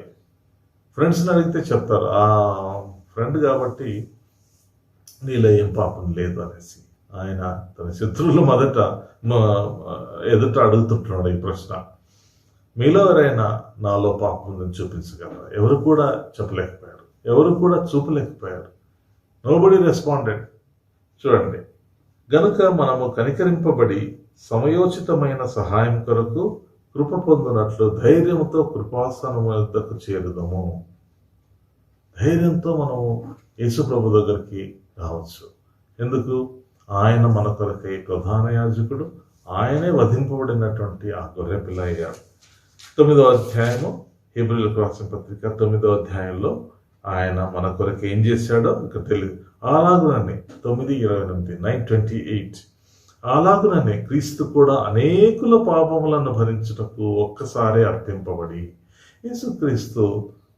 ఫ్రెండ్స్ని అడిగితే చెప్తారు, ఆ ఫ్రెండ్ కాబట్టి నీలో ఏం పాపం లేదు అనేసి. ఆయన తన శత్రువుల ఎదుట అడుగుతుంటున్నాడు ఈ ప్రశ్న. మీలో ఎవరైనా నాలో పాపం ఉందని చూపించగలరా? ఎవరు కూడా చెప్పలేకపోయారు, ఎవరు కూడా చూపలేకపోయారు. Nobody responded. చూడండి, గనుక మనము కనికరింపబడి సమయోచితమైన సహాయం కొరకు కృప పొందినట్లు ధైర్యంతో కృపాసనం వద్దకు చేరుదాము. ధైర్యంతో మనము యేసు ప్రభు దగ్గరికి రావచ్చు. ఎందుకు? ఆయన మన కొరకై ప్రధాన యాజకుడు, ఆయనే వధింపబడినటువంటి ఆ గొర్రె పిల్ల అయ్యాడు. 9వ అధ్యాయము, హెబ్రీయులకు రాసిన పత్రిక 9వ అధ్యాయంలో ఆయన మన కొరకు ఏం చేశాడో ఇక తెలియదు. అలాగుననే 9:28 9:28 అలాగుననే క్రీస్తు కూడా అనేకుల పాపములను భరించుటకు ఒక్కసారి అర్పింపబడి, యేసుక్రీస్తు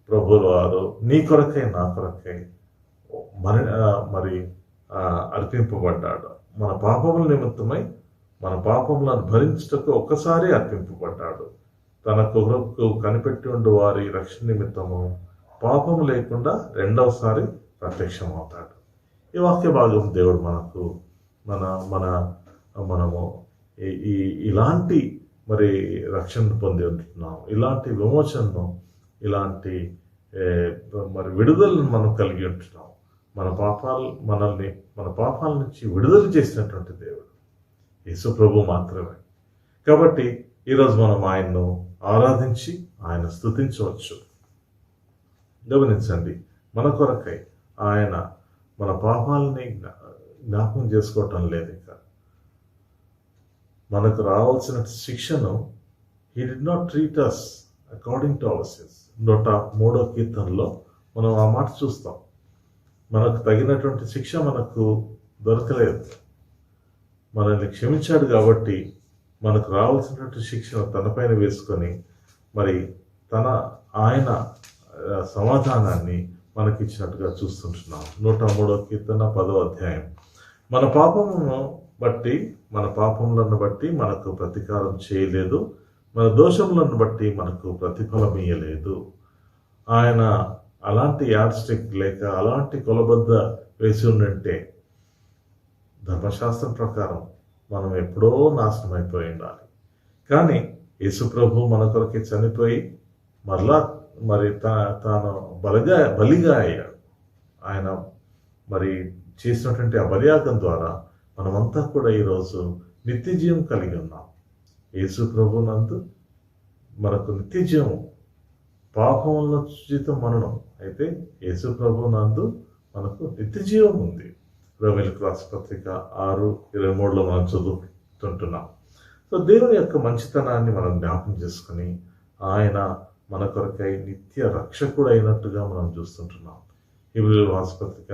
ప్రభువుల వారు నీ కొరకై నా కొరకై మరి అర్పింపబడ్డాడు. మన పాపముల నిమిత్తమై మన పాపములను భరించుటకు ఒక్కసారి అర్పింపబడ్డాడు. తన కొరకు కనిపెట్టి ఉండు వారి రక్షణ నిమిత్తము పాపము లేకుండా రెండవసారి ప్రత్యక్షమవుతాడు. ఈ వాక్య భాగం దేవుడు మనకు మనము ఇలాంటి మరి రక్షణ పొంది ఉంటున్నాం, ఇలాంటి విమోచనను, ఇలాంటి మరి విడుదలను మనం కలిగి ఉంటున్నాం. మన పాపాల నుంచి విడుదల చేసినటువంటి దేవుడు యేసు ప్రభు మాత్రమే. కాబట్టి ఈరోజు మనం ఆయన్ను ఆరాధించి ఆయన స్తుతించవచ్చు. గమనించండి, మన కొరకై ఆయన మన పాపాలని జ్ఞాపకం చేసుకోవటం లేదు. ఇంకా మనకు రావాల్సిన శిక్షను he did not treat us according to our sins. 103వ కీర్తనలో మనం ఆ మాట చూస్తాం. మనకు తగినటువంటి శిక్ష మనకు దొరకలేదు. మనల్ని క్షమించాడు కాబట్టి మనకు రావాల్సినటువంటి శిక్షను తనపైన వేసుకొని మరి ఆయన సమాధానాన్ని మనకిచ్చినట్టుగా చూస్తుంటున్నాం. 103వ కీర్తన 10వ అధ్యాయం. మన పాపములను బట్టి మనకు ప్రతీకారం చేయలేదు, మన దోషములను బట్టి మనకు ప్రతిఫలం ఇయ్యలేదు. ఆయన అలాంటి యాడ్ స్టిక్ లేక అలాంటి కొలబద్ద వేసి ఉండంటే ధర్మశాస్త్రం ప్రకారం మనం ఎప్పుడో నాశనం అయిపోయి ఉండాలి. కానీ యేసుప్రభు మన కొరకే చనిపోయి మరలా మరి తాను బలిగా అయ్యాడు. ఆయన మరి చేసినటువంటి ఆ బలియాగం ద్వారా మనమంతా కూడా ఈరోజు నిత్య జీవం కలిగి ఉన్నాం. యేసు ప్రభు నందు మనకు నిత్య జీవం, పాపంలో జీతం మరణం, అయితే యేసు ప్రభు నందు మనకు నిత్య జీవం ఉంది. రోమీయులకు రాసిన పత్రిక 6:23 మనం చదువుతుంటున్నాం. సో దేవుని యొక్క మంచితనాన్ని మనం జ్ఞాపకం చేసుకుని ఆయన మన కొరకై నిత్య రక్షకుడు అయినట్టుగా మనం చూస్తుంటున్నాం. హెబ్రీయులకు రాసిన పత్రిక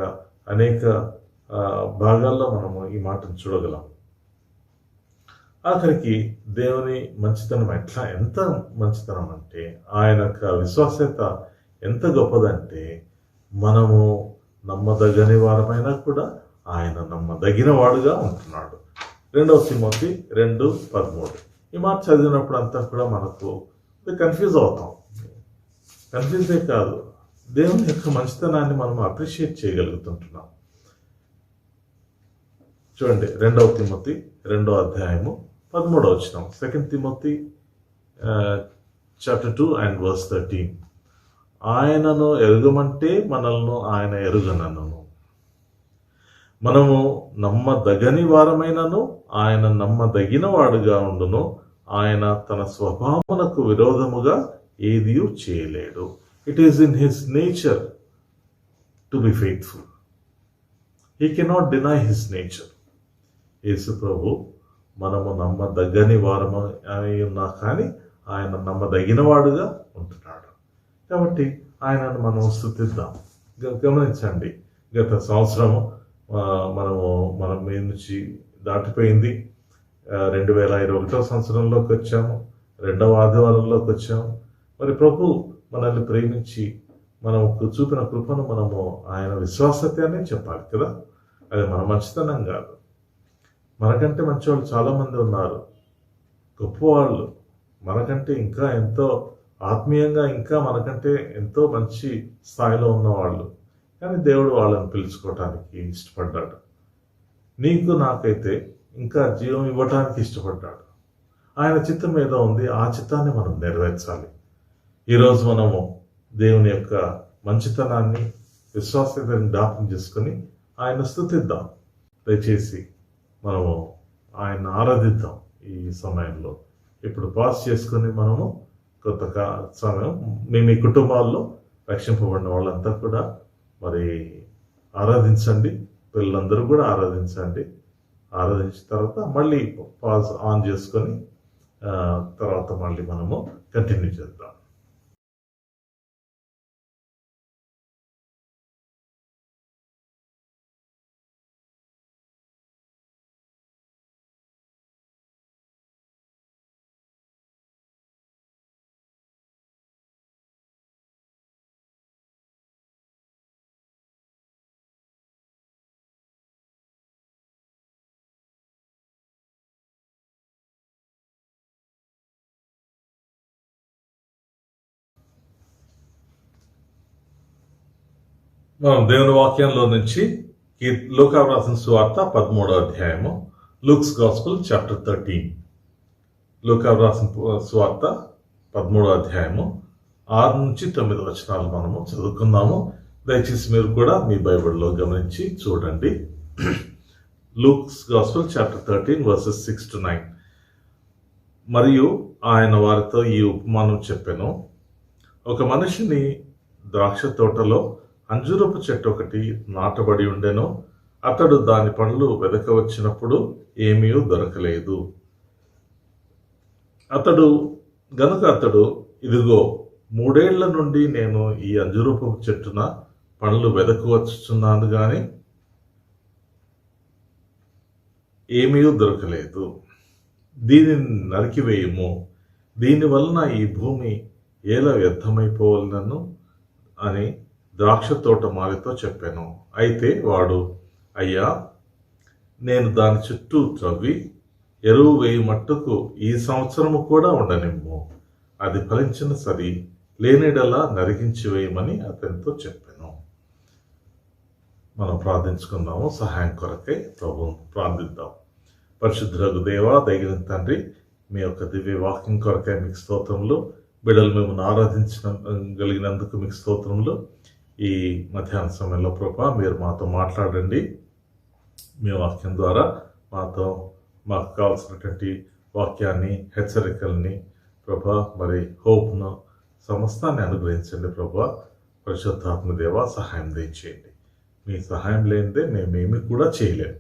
అనేక భాగాల్లో మనము ఈ మాటను చూడగలం. ఆఖరికి దేవుని మంచితనం ఎంత మంచితనం అంటే, ఆయన యొక్క విశ్వాస్యత ఎంత గొప్పదంటే, మనము నమ్మదగని వారమైనా కూడా ఆయన నమ్మదగిన వాడుగా ఉంటున్నాడు. 2 తిమోతి 2:13 ఈ మాట చదివినప్పుడు అంతా కూడా మనకు కన్ఫ్యూజ్ అవుతాం. కన్ఫ్యూజే కాదు, దేవుని యొక్క మంచితనాన్ని మనం అప్రిషియేట్ చేయగలుగుతుంటున్నాం. చూడండి, 2 తిమోతి 2:13 2 తిమోతి chapter 2:13 ఆయనను ఎరుగమంటే మనల్ని ఆయన ఎరుగనను, మనము నమ్మదగని వారమైనను ఆయన నమ్మదగిన వాడుగా ఉండును, ఆయన తన స్వభావమునకు విరోధముగా ఏదియూ చేయలేడు. It is in his nature to be faithful. He cannot deny his nature. Yesu ప్రభు మనము నమ్మదగ్గని వారము అయి ఉన్నా కానీ ఆయన నమ్మదగిన వాడుగా ఉంటున్నాడు. కాబట్టి ఆయనను మనం స్తుతిద్దాం. గమనించండి, గత సంవత్సరము మనం మీ నుంచి దాటిపోయింది. 2021 సంవత్సరంలోకి వచ్చాము, 2వ ఆదివారంలోకి వచ్చాము. మరి ప్రభు మనల్ని ప్రేమించి మనకు చూపిన కృపను మనము ఆయన విశ్వాసత్యాన్ని చెప్పాలి కదా. అది మన మంచితనం కాదు. మనకంటే మంచివాళ్ళు చాలామంది ఉన్నారు, గొప్పవాళ్ళు, మనకంటే ఇంకా ఎంతో ఆత్మీయంగా ఇంకా మనకంటే ఎంతో మంచి స్థాయిలో ఉన్నవాళ్ళు. కానీ దేవుడు వాళ్ళని పిలుచుకోవటానికి ఇష్టపడ్డాడు. నీకు నాకైతే ఇంకా జీవం ఇవ్వటానికి ఇష్టపడ్డాడు. ఆయన చిత్తం ఏదో ఉంది, ఆ చిత్తాన్ని మనం నెరవేర్చాలి. ఈరోజు మనము దేవుని యొక్క మంచితనాన్ని, విశ్వాసతని జ్ఞాపకం చేసుకొని ఆయన స్తుతిద్దాం. దయచేసి మనము ఆయన ఆరాధిద్దాం. ఈ సమయంలో ఇప్పుడు పాస్ చేసుకొని మనము కొంత సమయం మీ కుటుంబాల్లో రక్షింపబడిన వాళ్ళంతా కూడా మరి ఆరాధించండి. పిల్లలందరూ కూడా ఆరాధించండి. ఆరాధించిన తర్వాత మళ్ళీ పాజ్ ఆన్ చేసుకొని తర్వాత మళ్ళీ మనము కంటిన్యూ చేద్దాం. మనం దేవుని వాక్యంలో నుంచి లూకా రాసిన సువార్త 13వ అధ్యాయము, లూక్స్ గాస్పెల్ చాప్టర్ 13. లూకా రాసిన సువార్త 13వ అధ్యాయము 6-9 మనము చదువుకుందాము. దయచేసి మీరు కూడా మీ బైబిల్లో గమనించి చూడండి. Luke's gospel chapter 13 verses 6-9. మరియు ఆయన వారితో ఈ ఉపమానం చెప్పెను. ఒక మనిషిని ద్రాక్ష తోటలో అంజూరపు చెట్టు ఒకటి నాటబడి ఉండెను. అతడు దాని పండ్లు వెదకవచ్చినప్పుడు ఏమీ దొరకలేదు. అతడు ఇదిగో 3 ఏళ్ల నుండి నేను ఈ అంజూరపు చెట్టున పండ్లు వెదకవచ్చుచున్నాను గాని ఏమీ దొరకలేదు. దీనిని నరికివేయము, దీని వలన ఈ భూమి ఎలా వ్యర్థమైపోవాలను అని ద్రాక్ష తోట మాలితో చెప్పాను. అయితే వాడు, అయ్యా, నేను దాని చుట్టూ త్రవ్వి ఎరువు వేయి మట్టుకు ఈ సంవత్సరము కూడా ఉండనిమ్ము. అది ఫలించిన సరి లేనిడలా నరికించి వేయమని అతనితో చెప్పాను. మనం ప్రార్థించుకుందాము. సహాయం కొరకై ప్రభువును ప్రార్థిద్దాం. పరిశుద్ధులకు దేవా, దైవ తండ్రి, మీ యొక్క దివ్య వాక్యం కొరకై మీకు స్తోత్రములు. బిడ్డలు మిమ్మల్ని ఆరాధించగలిగినందుకు మీకు స్తోత్రములు. ఈ మధ్యాహ్న సమయంలో ప్రభా మీరు మాతో మాట్లాడండి. మీ వాక్యం ద్వారా మాకు కావాల్సినటువంటి వాక్యాన్ని, హెచ్చరికల్ని ప్రభా, మరి హోప్ను సమస్తాన్ని అనుగ్రహించండి ప్రభా. పరిశుద్ధాత్మ దేవ, సహాయం దయచేయండి. మీ సహాయం లేనిదే మేమేమి కూడా చేయలేము.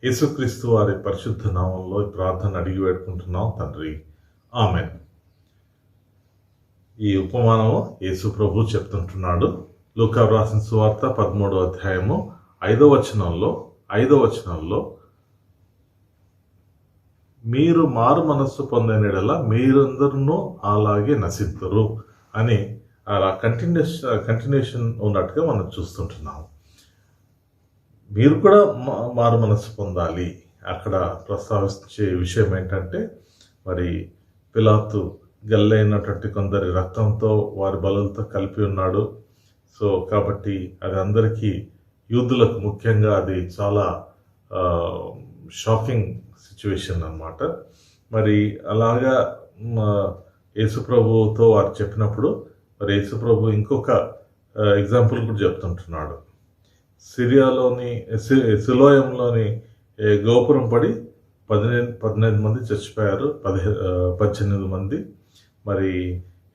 యేసుక్రీస్తు వారి పరిశుద్ధ నామంలో ఈ ప్రార్థన అడిగి వేడుకుంటున్నాం తండ్రి, ఆమెన్. ఈ ఉపమానము యేసు ప్రభు చెప్తుంటున్నాడు. లూకా వ్రాసిన సువార్త 13వ అధ్యాయము 5వ వచనంలో మీరు మారు మనస్సు పొందినడలా మీరందరూ అలాగే నశింతురు అని అలా కంటిన్యూషన్ ఉన్నట్టుగా మనం చూస్తుంటున్నాం. మీరు కూడా మారు మనస్సు పొందాలి. అక్కడ ప్రస్తావించే విషయం ఏంటంటే, మరి పిలాతు గల్లైనటువంటి కొందరి రక్తంతో వారి బలులతో కలిపి ఉన్నాడు. సో కాబట్టి అది అందరికీ, యూదులకు ముఖ్యంగా అది చాలా షాకింగ్ సిచ్యువేషన్ అన్నమాట. మరి అలాగా యేసుప్రభుతో వారు చెప్పినప్పుడు మరి యేసుప్రభు ఇంకొక ఎగ్జాంపుల్ కూడా చెప్తుంటున్నాడు. సిలోయంలోని గోపురం పడి 18 మంది చచ్చిపోయారు, 18 మంది. మరి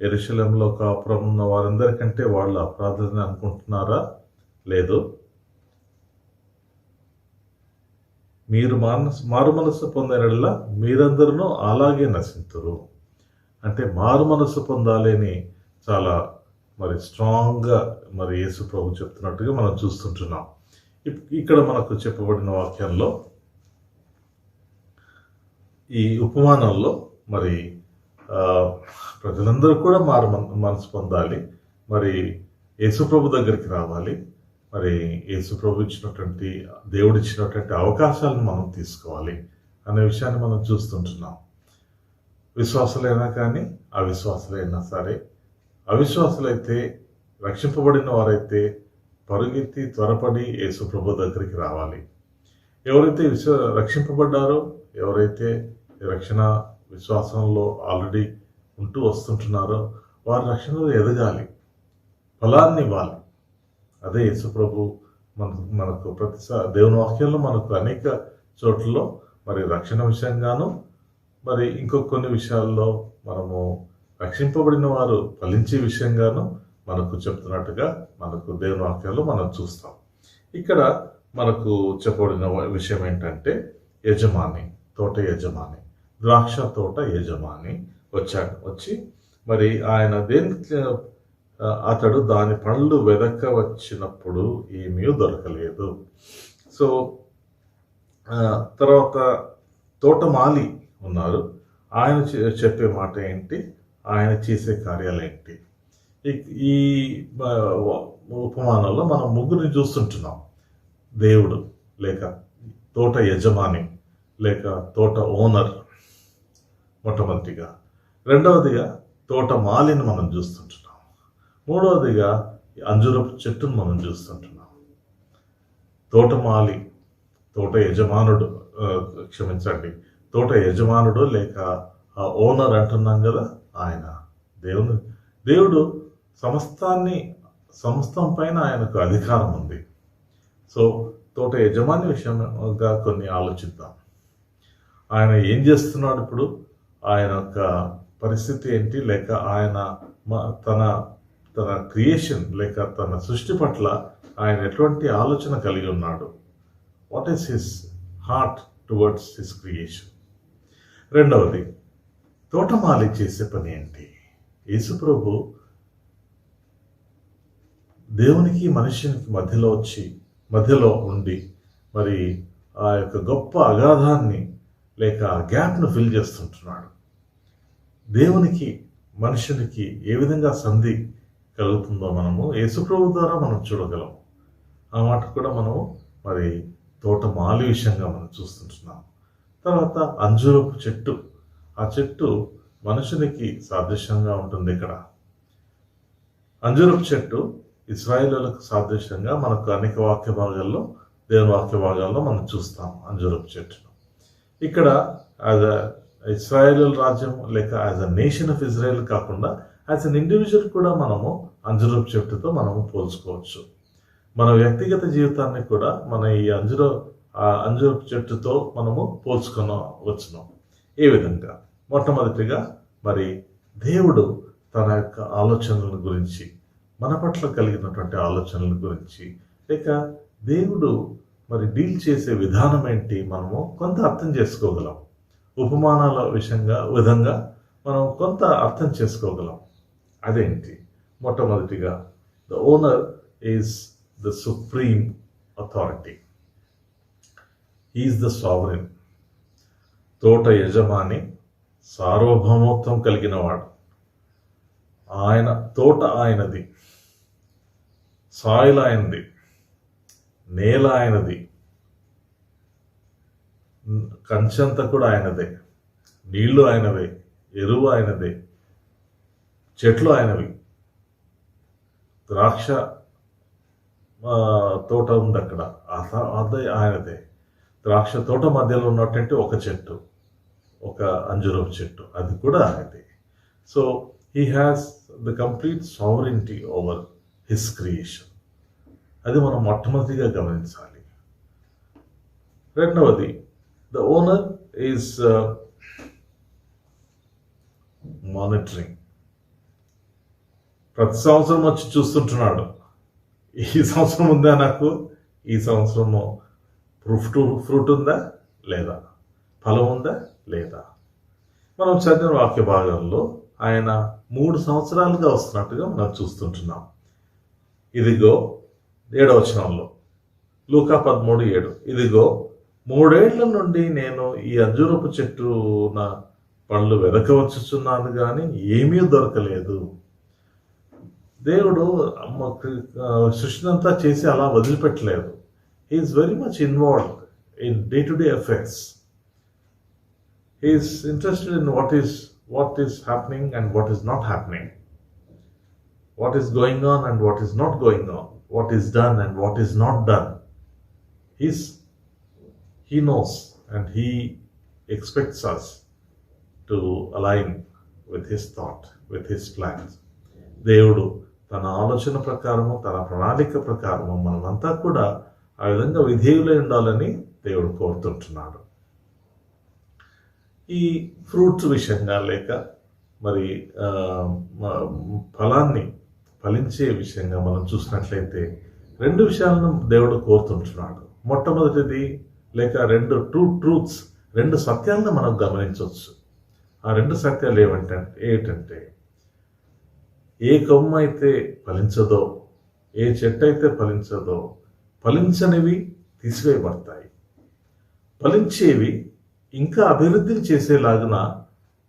యెరూషలేములో కాపురం ఉన్న వారందరికంటే వాళ్ళ అపరాధాన్ని అనుకుంటున్నారా? లేదు. మీరు మారు మనస్సు పొందినట్లా మీరందరూ అలాగే నశింతురు. అంటే మారు మనస్సు పొందాలి అని చాలా మరి స్ట్రాంగ్గా మరి యేసు ప్రభు చెప్తున్నట్టుగా మనం చూస్తుంటున్నాం. ఇక్కడ మనకు చెప్పబడిన వాక్యంలో, ఈ ఉపమానంలో మరి ప్రజలందరూ కూడా మనసు పొందాలి. మరి యేసుప్రభు దగ్గరికి రావాలి. మరి యేసుప్రభు ఇచ్చినటువంటి, దేవుడు ఇచ్చినటువంటి అవకాశాలను మనం తీసుకోవాలి అనే విషయాన్ని మనం చూస్తుంటున్నాం. విశ్వాసులైనా కానీ అవిశ్వాసులైనా సరే, అవిశ్వాసులైతే, రక్షింపబడిన వారైతే పరుగెత్తి త్వరపడి యేసుప్రభు దగ్గరికి రావాలి. ఎవరైతే రక్షింపబడ్డారో, ఎవరైతే రక్షణ విశ్వాసంలో ఆల్రెడీ ఉంటూ వస్తుంటున్నారో వారి రక్షణలో ఎదగాలి, ఫలాన్ని ఇవ్వాలి. అదే యేసుప్రభు మనకు దేవుని వాక్యంలో మనకు అనేక చోట్లలో మరి రక్షణ విషయంగాను, మరి కొన్ని విషయాల్లో మనము రక్షింపబడిన వారు ఫలించే విషయంగాను మనకు చెప్తున్నట్టుగా మనకు దేవుని వాక్యాల్లో మనం చూస్తాం. ఇక్కడ మనకు చెప్పబడిన విషయం ఏంటంటే, తోట యజమాని, ద్రాక్ష తోట యజమాని వచ్చి మరి ఆయన అతడు దాని పండ్లు వెదక వచ్చినప్పుడు ఏమీ దొరకలేదు. సో తర్వాత తోటమాలి ఉన్నారు. ఆయన చెప్పే మాట ఏంటి, ఆయన చేసే కార్యాలు ఏంటి? ఈ ఉపమానంలో మనం ముగ్గురిని చూస్తుంటున్నాం. దేవుడు లేక తోట యజమాని లేక తోట ఓనర్ మొట్టమొదటిగా, రెండవదిగా తోట మాలిని మనం చూస్తుంటున్నాం, మూడవదిగా అంజూరపు చెట్టును మనం చూస్తుంటున్నాం. తోటమాలి, తోట యజమానుడు, తోట యజమానుడు లేక ఓనర్ అంటున్నాం కదా, ఆయన దేవుడు సమస్తం పైన ఆయనకు అధికారం ఉంది. సో తోట యజమాని విషయంగా కొన్ని ఆలోచిద్దాం. ఆయన ఏం చేస్తున్నాడు ఇప్పుడు, ఆయన యొక్క పరిస్థితి ఏంటి, లేక ఆయన తన క్రియేషన్ లేక తన సృష్టి పట్ల ఆయన ఎటువంటి ఆలోచన కలిగి ఉన్నాడు. What is his heart towards his creation. రెండవది, తోటమాలి చేసే పని ఏంటి? యేసుప్రభు దేవునికి మనుష్యునికి మధ్యలో ఉండి మరి ఆ యొక్క గొప్ప అగాధాన్ని లేక గ్యాప్ను ఫిల్ చేస్తుంటున్నాడు. దేవునికి మనుషునికి ఏ విధంగా సంధి కలుగుతుందో మనము యేసుప్రభు ద్వారా మనం చూడగలం. ఆ మాట కూడా మనము మరి తోటమాలి విషయంగా మనం చూస్తుంటున్నాం. తర్వాత అంజూరపు చెట్టు, ఆ చెట్టు మనుషునికి సాదృశ్యంగా ఉంటుంది. ఇక్కడ అంజూరపు చెట్టు ఇశ్రాయేలులకు సాదృశ్యంగా మనకు అనేక వాక్య భాగాల్లో, దేవుని వాక్య భాగాల్లో మనం చూస్తాం అంజూరపు చెట్టును. ఇక్కడ యాజ్ అ ఇస్రాయేల్ రాజ్యం లేక as a nation of Israel కాకుండా యాజ్ అన్ ఇండివిజువల్ కూడా మనము అంజూరపు చెట్టుతో మనము పోల్చుకోవచ్చు. మన వ్యక్తిగత జీవితాన్ని కూడా మన ఈ అంజూరపు చెట్టుతో మనము పోల్చుకొనవచ్చును. ఏ విధంగా? మొట్టమొదటిగా మరి దేవుడు తన యొక్క ఆలోచనల గురించి, మన పట్ల కలిగినటువంటి ఆలోచనల గురించి, లేక దేవుడు మరి డీల్ చేసే విధానం ఏంటి మనము కొంత అర్థం చేసుకోగలం. ఉపమానాల విధంగా మనం కొంత అర్థం చేసుకోగలం. అదేంటి? మొట్టమొదటిగా the owner is the supreme authority, is the sovereign. తోట యజమాని సార్వభౌమత్వం కలిగిన వాడు. ఆయన తోట ఆయనది, సాయిల్ ఆయనది, నేల ఆయనది, కంచంతా కూడా ఆయనదే, నీళ్లు ఆయనవే, ఎరువు ఆయనదే, చెట్లు ఆయనవి. ద్రాక్ష తోట ఉంది అక్కడ, అదే ఆయనదే. ద్రాక్ష తోట మధ్యలో ఉన్నటువంటి ఒక చెట్టు, ఒక అంజూరపు చెట్టు, అది కూడా ఆయనదే. So he has the complete sovereignty over his creation. అది మనం మొట్టమొదటిగా గమనించాలి. రెండవది, ద ఓనర్ ఈజ్ మానిటరింగ్. ప్రతి సంవత్సరం వచ్చి చూస్తుంటున్నాడు, ఈ సంవత్సరం ఉందా, నాకు ఈ సంవత్సరము ఫ్రూట్ ఉందా లేదా, ఫలం ఉందా లేదా. మనం చదివిన వాక్య భాగంలో ఆయన 3 సంవత్సరాలుగా వస్తున్నట్టుగా మనం చూస్తుంటున్నాం. ఇదిగో 7వ వచనంలో, లూకా 13:7, ఇదిగో 3 ఏళ్ల నుండి నేను ఈ అంజూరపు చెట్టున పళ్ళు వెదకవచ్చుచున్నాను కానీ ఏమీ దొరకలేదు. దేవుడు సృష్టినంతా చేసి అలా వదిలిపెట్టలేదు. He is very much involved in day-to-day affairs. He is interested in what is happening and what is not happening, what is going on and what is not going on, what is done and what is not done. He knows and he expects us to align with his thought, with his plans. దేవుడు తన ఆలోచన ప్రకారము, తన ప్రణాళిక ప్రకారము మనమంతా కూడా ఆ విధంగా విధేయులై ఉండాలని దేవుడు కోరుతుంటున్నాడు. ఈ ఫ్రూట్స్ విషయంగా లేక మరి ఫలించే విషయంగా మనం చూసినట్లయితే 2 విషయాలను దేవుడు కోరుతుంటున్నాడు. మొట్టమొదటిది లేక 2 ట్రూత్స్, 2 సత్యాలను మనం గమనించవచ్చు. ఆ 2 సత్యాలు ఏంటంటే ఏ కొమ్మ అయితే ఫలించదో, ఏ చెట్టు అయితే ఫలించదో, ఫలించనివి తీసివేయబడతాయి, ఫలించేవి ఇంకా అభివృద్ధి చేసేలాగా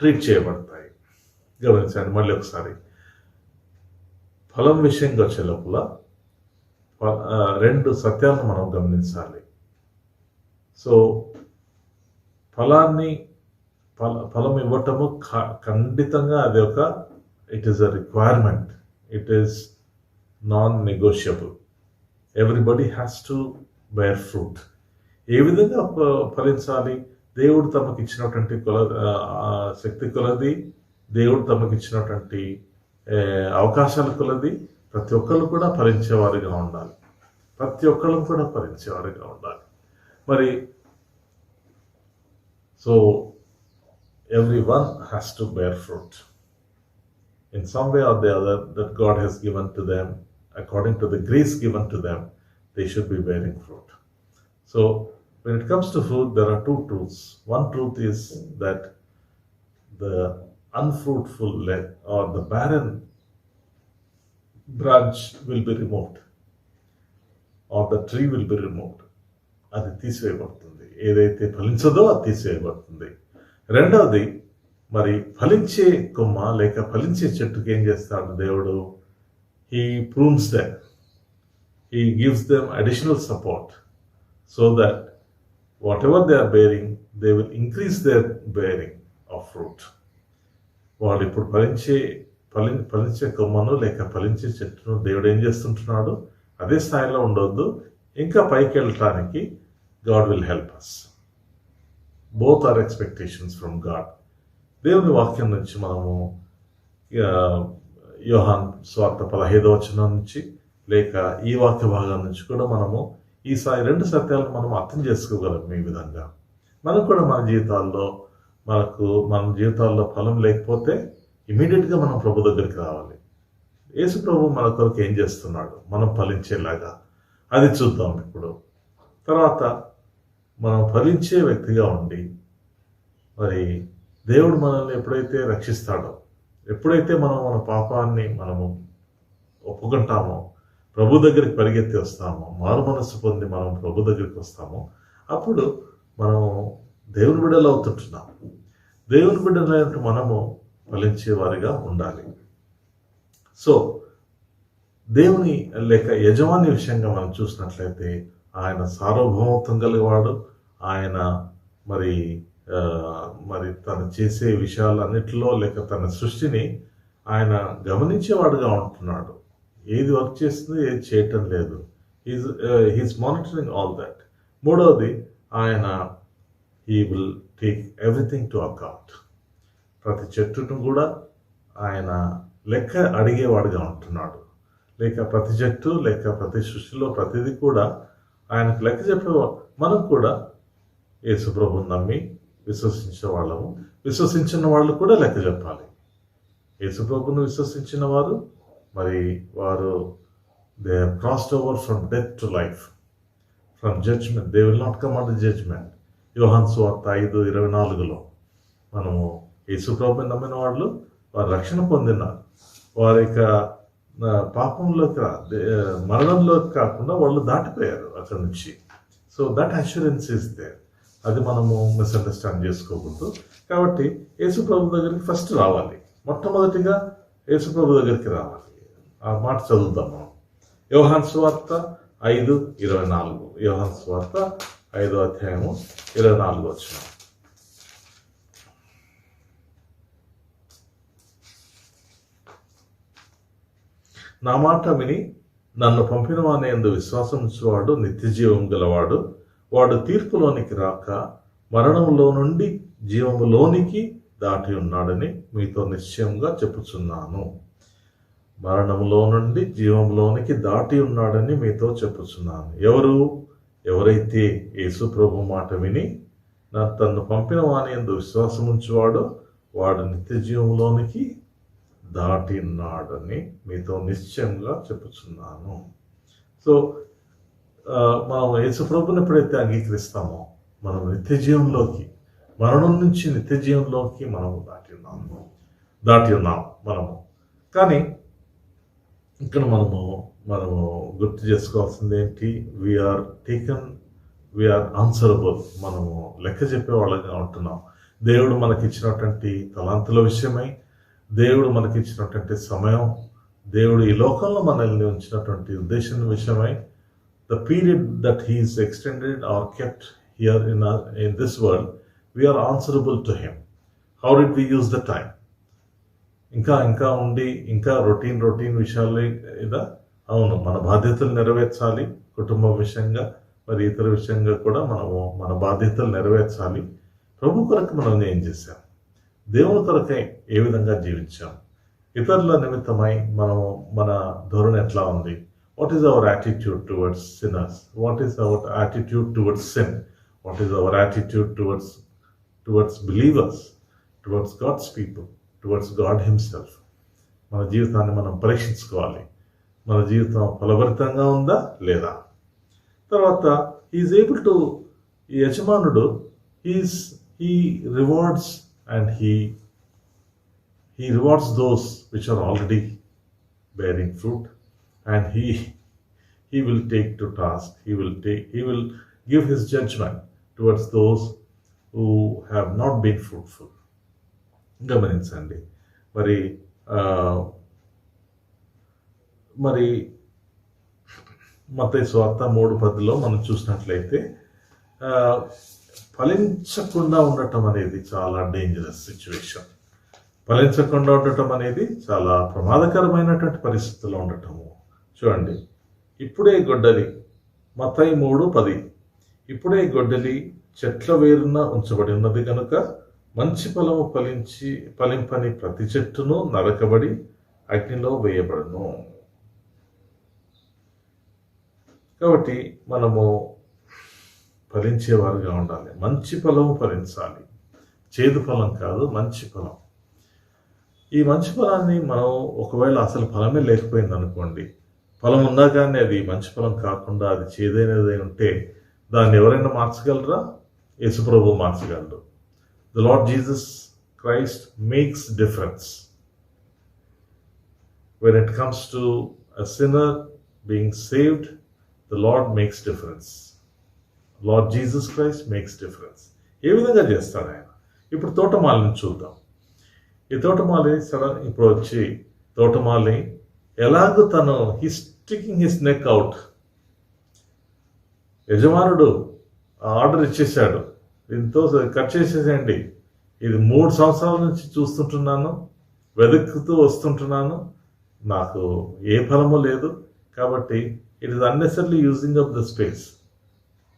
ట్రీట్ చేయబడతాయి. గమనించండి మళ్ళీ ఒకసారి. ఫలం విషయంగా వచ్చే లోపల 2 సత్యాలను మనం గమనించాలి. సో ఫలం ఇవ్వటము ఖండితంగా అది ఒక it is a requirement, it is non-negotiable. Everybody has to bear fruit. ఏ విధంగా ఫలించాలి? దేవుడు తమకు ఇచ్చినటువంటి శక్తి కొలది, దేవుడు తమకు ఇచ్చినటువంటి అవకాశాల కొలది ప్రతి ఒక్కళ్ళు కూడా ఫలించేవారిగా ఉండాలి. మరి so everyone has to bear fruit in some way or the other that God has given to them. According to the grace given to them, they should be bearing fruit. So when it comes to fruit, there are 2 truths. One truth is that the unfruitful or the barren branch will be removed, or the tree will be removed. అది తీసివేయబడుతుంది. ఏదైతే ఫలించదో అది తీసివేయబడుతుంది. రెండవది, మరి ఫలించే కొమ్మ లేక ఫలించే చెట్టుకి ఏం చేస్తాడు దేవుడు? He prunes them. He gives them additional support so that whatever they are bearing, they will increase their bearing of fruit. వాళ్ళు ఇప్పుడు ఫలించే కొమ్మను లేక ఫలించే చెట్టును దేవుడు ఏం చేస్తుంటున్నాడు, అదే స్థాయిలో ఉండవద్దు, ఇంకా పైకి వెళ్ళటానికి God will help us. Both are expectations from God. దేవుని వాక్యం నుంచి మనము యోహాన్ స్వార్థ 15వ వచనం నుంచి లేక ఈ వాక్య భాగం నుంచి కూడా మనము ఈ రెండు సత్యాలను మనం అర్థం చేసుకోగలం. ఈ విధంగా మనం కూడా మన జీవితాల్లో ఫలం లేకపోతే ఇమీడియట్గా మనం ప్రభు దగ్గరికి రావాలి. యేసు ప్రభు మన కొరకు ఏం చేస్తున్నాడు మనం ఫలించేలాగా అది చూద్దాం ఇప్పుడు. తర్వాత మనం ఫలించే వ్యక్తిగా ఉండి మరి దేవుడు మనల్ని ఎప్పుడైతే రక్షిస్తాడో, ఎప్పుడైతే మనం మన పాపాన్ని మనము ఒప్పుకుంటామో, ప్రభు దగ్గరికి పరిగెత్తి వస్తామో, మారు మనస్సు పొంది మనం ప్రభు దగ్గరికి వస్తామో, అప్పుడు మనము దేవుని బిడ్డలు అవుతుంటున్నాం. దేవుని బిడ్డలైనట్టు మనము ఫలించే వారిగా ఉండాలి. సో దేవుని లేక యజమాని విషయంగా మనం చూసినట్లయితే ఆయన సార్వభౌమత్వం కలిగేవాడు. ఆయన మరి తను చేసే విషయాలన్నిటిలో లేక తన సృష్టిని ఆయన గమనించేవాడుగా ఉంటున్నాడు. ఏది వర్క్ చేస్తుంది, ఏది చేయటం లేదు. He's monitoring all that. మూడవది, ఆయన he will take everything to account. ప్రతి చెట్టును కూడా ఆయన లెక్క అడిగేవాడుగా ఉంటున్నాడు. లేక ప్రతి చెట్టు లేక ప్రతి సృష్టిలో ప్రతిదీ కూడా ఆయనకు లెక్క చెప్పే మనం కూడా యేసు ప్రభువుని నమ్మి విశ్వసించిన వాళ్ళు కూడా లెక్క చెప్పాలి. యేసు ప్రభువును విశ్వసించిన వారు they have crossed over from death to life, from judgment. They will not come under judgment. యోహాను సువార్త 5:24 మనము యేసు ప్రభువుని నమ్మిన వాళ్ళు వారు రక్షణ పొందినారు. వారి యొక్క పాపంలోకి మరణంలోకి కాకుండా వాళ్ళు దాటిపోయారు అక్కడి నుంచి. So that assurance is there. అది మనము మిస్అండర్స్టాండ్ చేసుకోకూడదు. కాబట్టి యేసు ప్రభు దగ్గరికి ఫస్ట్ రావాలి. మొట్టమొదటిగా యేసు ప్రభు దగ్గరికి రావాలి. ఆ మాట చదువుతాం మనం. యోహాను సువార్త 5:24. యోహాను సువార్త 5వ అధ్యాయము 24 వచనం. నా మాట విని నన్ను పంపిన వాని యందు విశ్వాసం ఉంచువాడు నిత్య జీవం గలవాడు. వాడు తీర్పులోనికి రాక మరణంలో నుండి జీవములోనికి దాటి ఉన్నాడని మీతో నిశ్చయంగా చెప్పుచున్నాను. మరణంలో నుండి జీవంలోనికి దాటి ఉన్నాడని మీతో చెప్పుచున్నాను. ఎవరైతే యేసు ప్రభు మాట విని తన్ను పంపిన వాని యందు విశ్వాసం ఉంచువాడో వాడు నిత్య జీవంలోనికి దాటి ఉన్నాడని మీతో నిశ్చయంగా చెప్పుచున్నాను. సో మనం యేసు ప్రభుని ఎప్పుడైతే అంగీకరిస్తామో మనం నిత్య జీవంలోకి, మరణం నుంచి నిత్య జీవంలోకి మనము దాటి ఉన్నాం మనము. కానీ ఇక్కడ మనము గుర్తు చేసుకోవాల్సింది ఏంటి? We're answerable. మనము లెక్క చెప్పే వాళ్ళగా ఉంటున్నాం. దేవుడు మనకిచ్చినటువంటి తలాంతుల విషయమై, దేవుడు మనకిచ్చినటువంటి సమయం, దేవుడు ఈ లోకంలో మనల్ని ఉంచినటువంటి ఉద్దేశం విషయమై, the period that he is extended or kept here in this world, we are answerable to him. How did we use the time? ఇంకా ఉండి ఇంకా రొటీన్ విషయాలు ఇదా? అవును, మన బాధ్యతలు నెరవేర్చాలి. కుటుంబం విషయంగా మరి ఇతర విషయంగా కూడా మనము మన బాధ్యతలు నెరవేర్చాలి. ప్రభు కొరకు మనం ఏం చేశాం? దేవుని కొరకై ఏ విధంగా జీవించాం? ఇతరుల నిమిత్తమై మన ధోరణి ఎట్లా ఉంది? What is our attitude towards sinners? What is our attitude towards sin? What is our attitude towards believers, towards God's people, towards God himself? మన జీవితాన్ని మనం పరీక్షించుకోవాలి. మన జీవితం ఫలభరితంగా ఉందా లేదా? తర్వాత ఈజ్ ఏబుల్ టు, ఈ యజమానుడు he rewards and he rewards those which are already bearing fruit, and he will take to task, he will give his judgment towards those who have not been fruitful. గమనించండి. మరి మత్తయి సువార్త 3:10 మనం చూసినట్లయితే ఫలించకుండా ఉండటం అనేది చాలా డేంజరస్ సిచ్యువేషన్. ఫలించకుండా ఉండటం అనేది చాలా ప్రమాదకరమైనటువంటి పరిస్థితుల్లో ఉండటము. చూడండి, ఇప్పుడే గొడ్డలి, మత్తయి 3:10, ఇప్పుడే గొడ్డలి చెట్ల వేరున ఉంచబడి ఉన్నది కనుక మంచి ఫలము ఫలింపని ప్రతి చెట్టును నరకబడి అగ్నిలో వేయబడును. కాబట్టి మనము ఫలించేవారుగా ఉండాలి. మంచి ఫలము ఫలించాలి, చేదు ఫలం కాదు, మంచి ఫలం. ఈ మంచి ఫలాన్ని మనం ఒకవేళ అసలు ఫలమే లేకపోయింది అనుకోండి, ఫలం ఉన్నా కానీ అది మంచి ఫలం కాకుండా అది చేదైనది ఉంటే దాన్ని ఎవరైనా మార్చగలరా? యేసుప్రభు మార్చగలరు. The Lord Jesus Christ makes difference. When it comes to a sinner being saved, the Lord makes difference. Lord Jesus Christ makes difference. ఏ విధంగా చేస్తాడు ఆయన? ఇప్పుడు తోటమాలిని చూద్దాం. ఈ తోటమాలి ఇప్పుడు వచ్చి తోటమాలి ఎలాగో తను స్టికింగ్ హిస్ నెక్ అవుట్. యజమానుడు ఆర్డర్ ఇచ్చేశాడు, దీంతో కట్ చేసేసేయండి, ఇది 3 సంవత్సరాల నుంచి చూస్తుంటున్నాను, వెతుకుతూ వస్తుంటున్నాను, నాకు ఏ ఫలము లేదు, కాబట్టి it is unnecessary using up the space,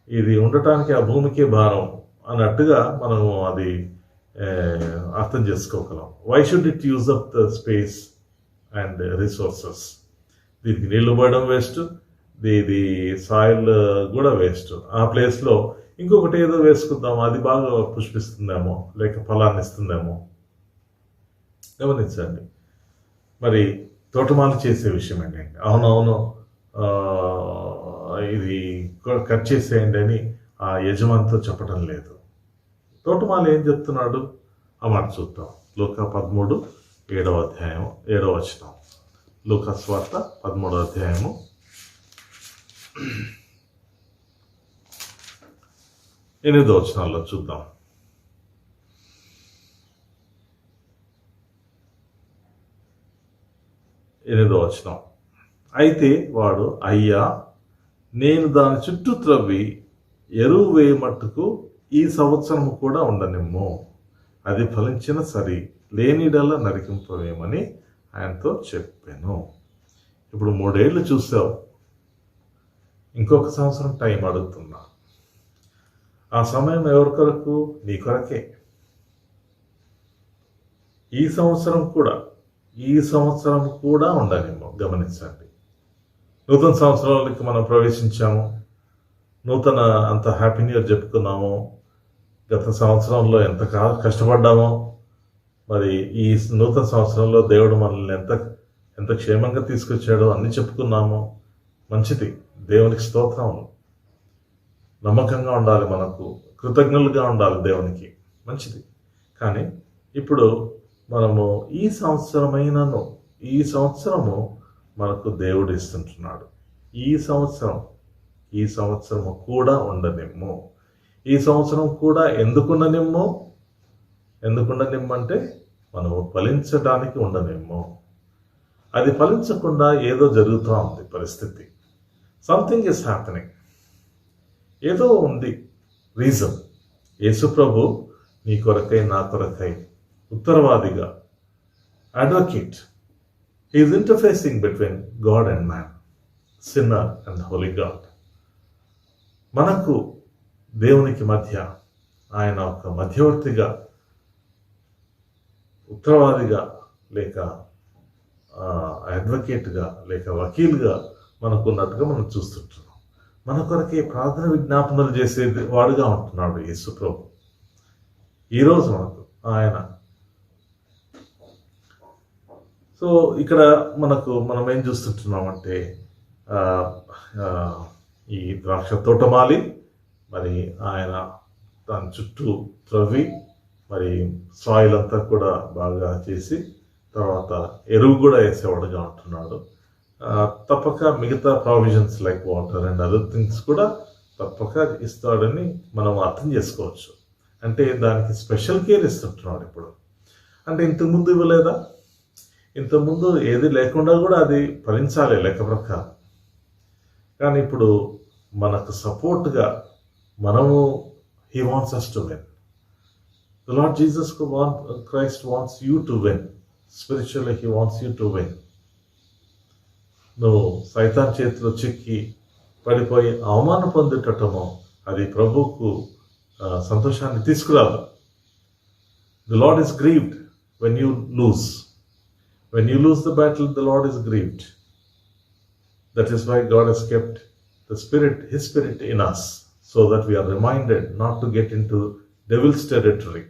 ఇది ఉండటానికి ఆ భూమికే భారం అన్నట్టుగా మనము అది అర్థం చేసుకోగలం. Why should it use up the space and resources? దీనికి నీళ్లు పోయడం వేస్ట్, ఇది సాయిల్ కూడా వేస్ట్. ఆ ప్లేస్లో ఇంకొకటి ఏదో వేసుకుందాం, అది బాగా పుష్పిస్తుందేమో, లేక ఫలాన్ని ఇస్తుందేమో. గమనించండి, మరి తోటమాలి చేసే విషయం ఏంటంటే, అవునవును ఇది కట్ చేసేయండి అని ఆ యజమానితో చెప్పడం లేదు. తోటమాలి ఏం చెప్తున్నాడు? ఆ మాట చూద్దాం. లూకా 13:7 7వ వచనం. లూకా సువార్త 13వ అధ్యాయము 8వ వచనాల్లో చూద్దాం. అయితే వాడు, అయ్యా, నేను దాని చుట్టూ త్రవ్వి ఎరువు వేయమట్టుకు ఈ సంవత్సరము కూడా ఉండనిమ్ము, అది ఫలించిన సరి, లేనిడల్లా నరికింపవేమని ఆయనతో చెప్పాను. ఇప్పుడు 3 ఏళ్ళు చూసావు, ఇంకొక సంవత్సరం టైం అడుగుతున్నా. ఆ సమయం ఎవరి కొరకు? నీ కొరకే. ఈ సంవత్సరం కూడా ఉండనిమ్ము. గమనించండి, నూతన సంవత్సరాలకి మనం ప్రవేశించాము, నూతన అంత హ్యాపీ న్యూ ఇయర్ చెప్పుకున్నాము, గత సంవత్సరంలో ఎంత కష్టపడ్డామో, మరి ఈ నూతన సంవత్సరంలో దేవుడు మనల్ని ఎంత క్షేమంగా తీసుకొచ్చాడో అన్ని చెప్పుకున్నాము. మంచిది, దేవునికి స్తోత్రములు. నమ్మకంగా ఉండాలి, మనకు కృతజ్ఞులుగా ఉండాలి దేవునికి, మంచిది. కానీ ఇప్పుడు మనము ఈ సంవత్సరము మనకు దేవుడు ఇస్తుంటున్నాడు. ఈ సంవత్సరము కూడా ఉండనిమ్ము. ఈ సంవత్సరం కూడా ఎందుకుండనిమ్ము అంటే మనము ఫలించడానికి ఉండనిమ్ము. అది ఫలించకుండా ఏదో జరుగుతూ ఉంది పరిస్థితి. సంథింగ్ ఈస్ హ్యాపెనింగ్, ఏదో ఉంది రీజన్. యేసుప్రభు నీ కొరకై నా కొరకై ఉత్తరవాదిగా, advocate, is interfacing between God and man, sinner and holy God. మనకు దేవునికి మధ్య ఆయన ఒక మధ్యవర్తిగా, ఉత్తరవాదిగా, లేక అడ్వకేట్గా, లేక వకీల్గా మనకున్నట్టుగా మనం చూస్తుంటున్నాం. మన కొరకే ప్రార్థన విజ్ఞాపనలు చేసేది వాడుగా ఉంటున్నాడు యేసు ప్రభు. ఈరోజు మనకు ఆయన. సో ఇక్కడ మనం ఏం చూస్తుంటున్నామంటే, ఈ ద్రాక్ష తోటమాలి మరి ఆయన దాని చుట్టూ త్రవ్వి మరి సాయిల్ అంతా కూడా బాగా చేసి తర్వాత ఎరువు కూడా వేసేవాడుగా ఉంటున్నాడు. తప్పక మిగతా provisions like water and other things కూడా తప్పక ఇస్తాడని మనం అర్థం చేసుకోవచ్చు. అంటే దానికి స్పెషల్ కేర్ ఇస్తుంటున్నాడు ఇప్పుడు. అంటే ఇంతకుముందు ఇవ్వలేదా? ఇంతకుముందు ఏది లేకుండా కూడా అది ఫలించాలి లెక్క ప్రకారం. కానీ ఇప్పుడు మనకు సపోర్ట్గా he wants us to win. The Lord Jesus Christ wants you to win. Spiritually, He wants you to win. నువ్వు సైతాన్ చేతిలో చిక్కి పడిపోయి అవమానం పొందేటటమో అది ప్రభువుకు సంతోషాన్ని తీసుకురాదు. The Lord is grieved when you lose. When you lose the battle, the Lord is grieved. That is why God has kept the Spirit, His Spirit in us, so that we are reminded not to get into devil's territory.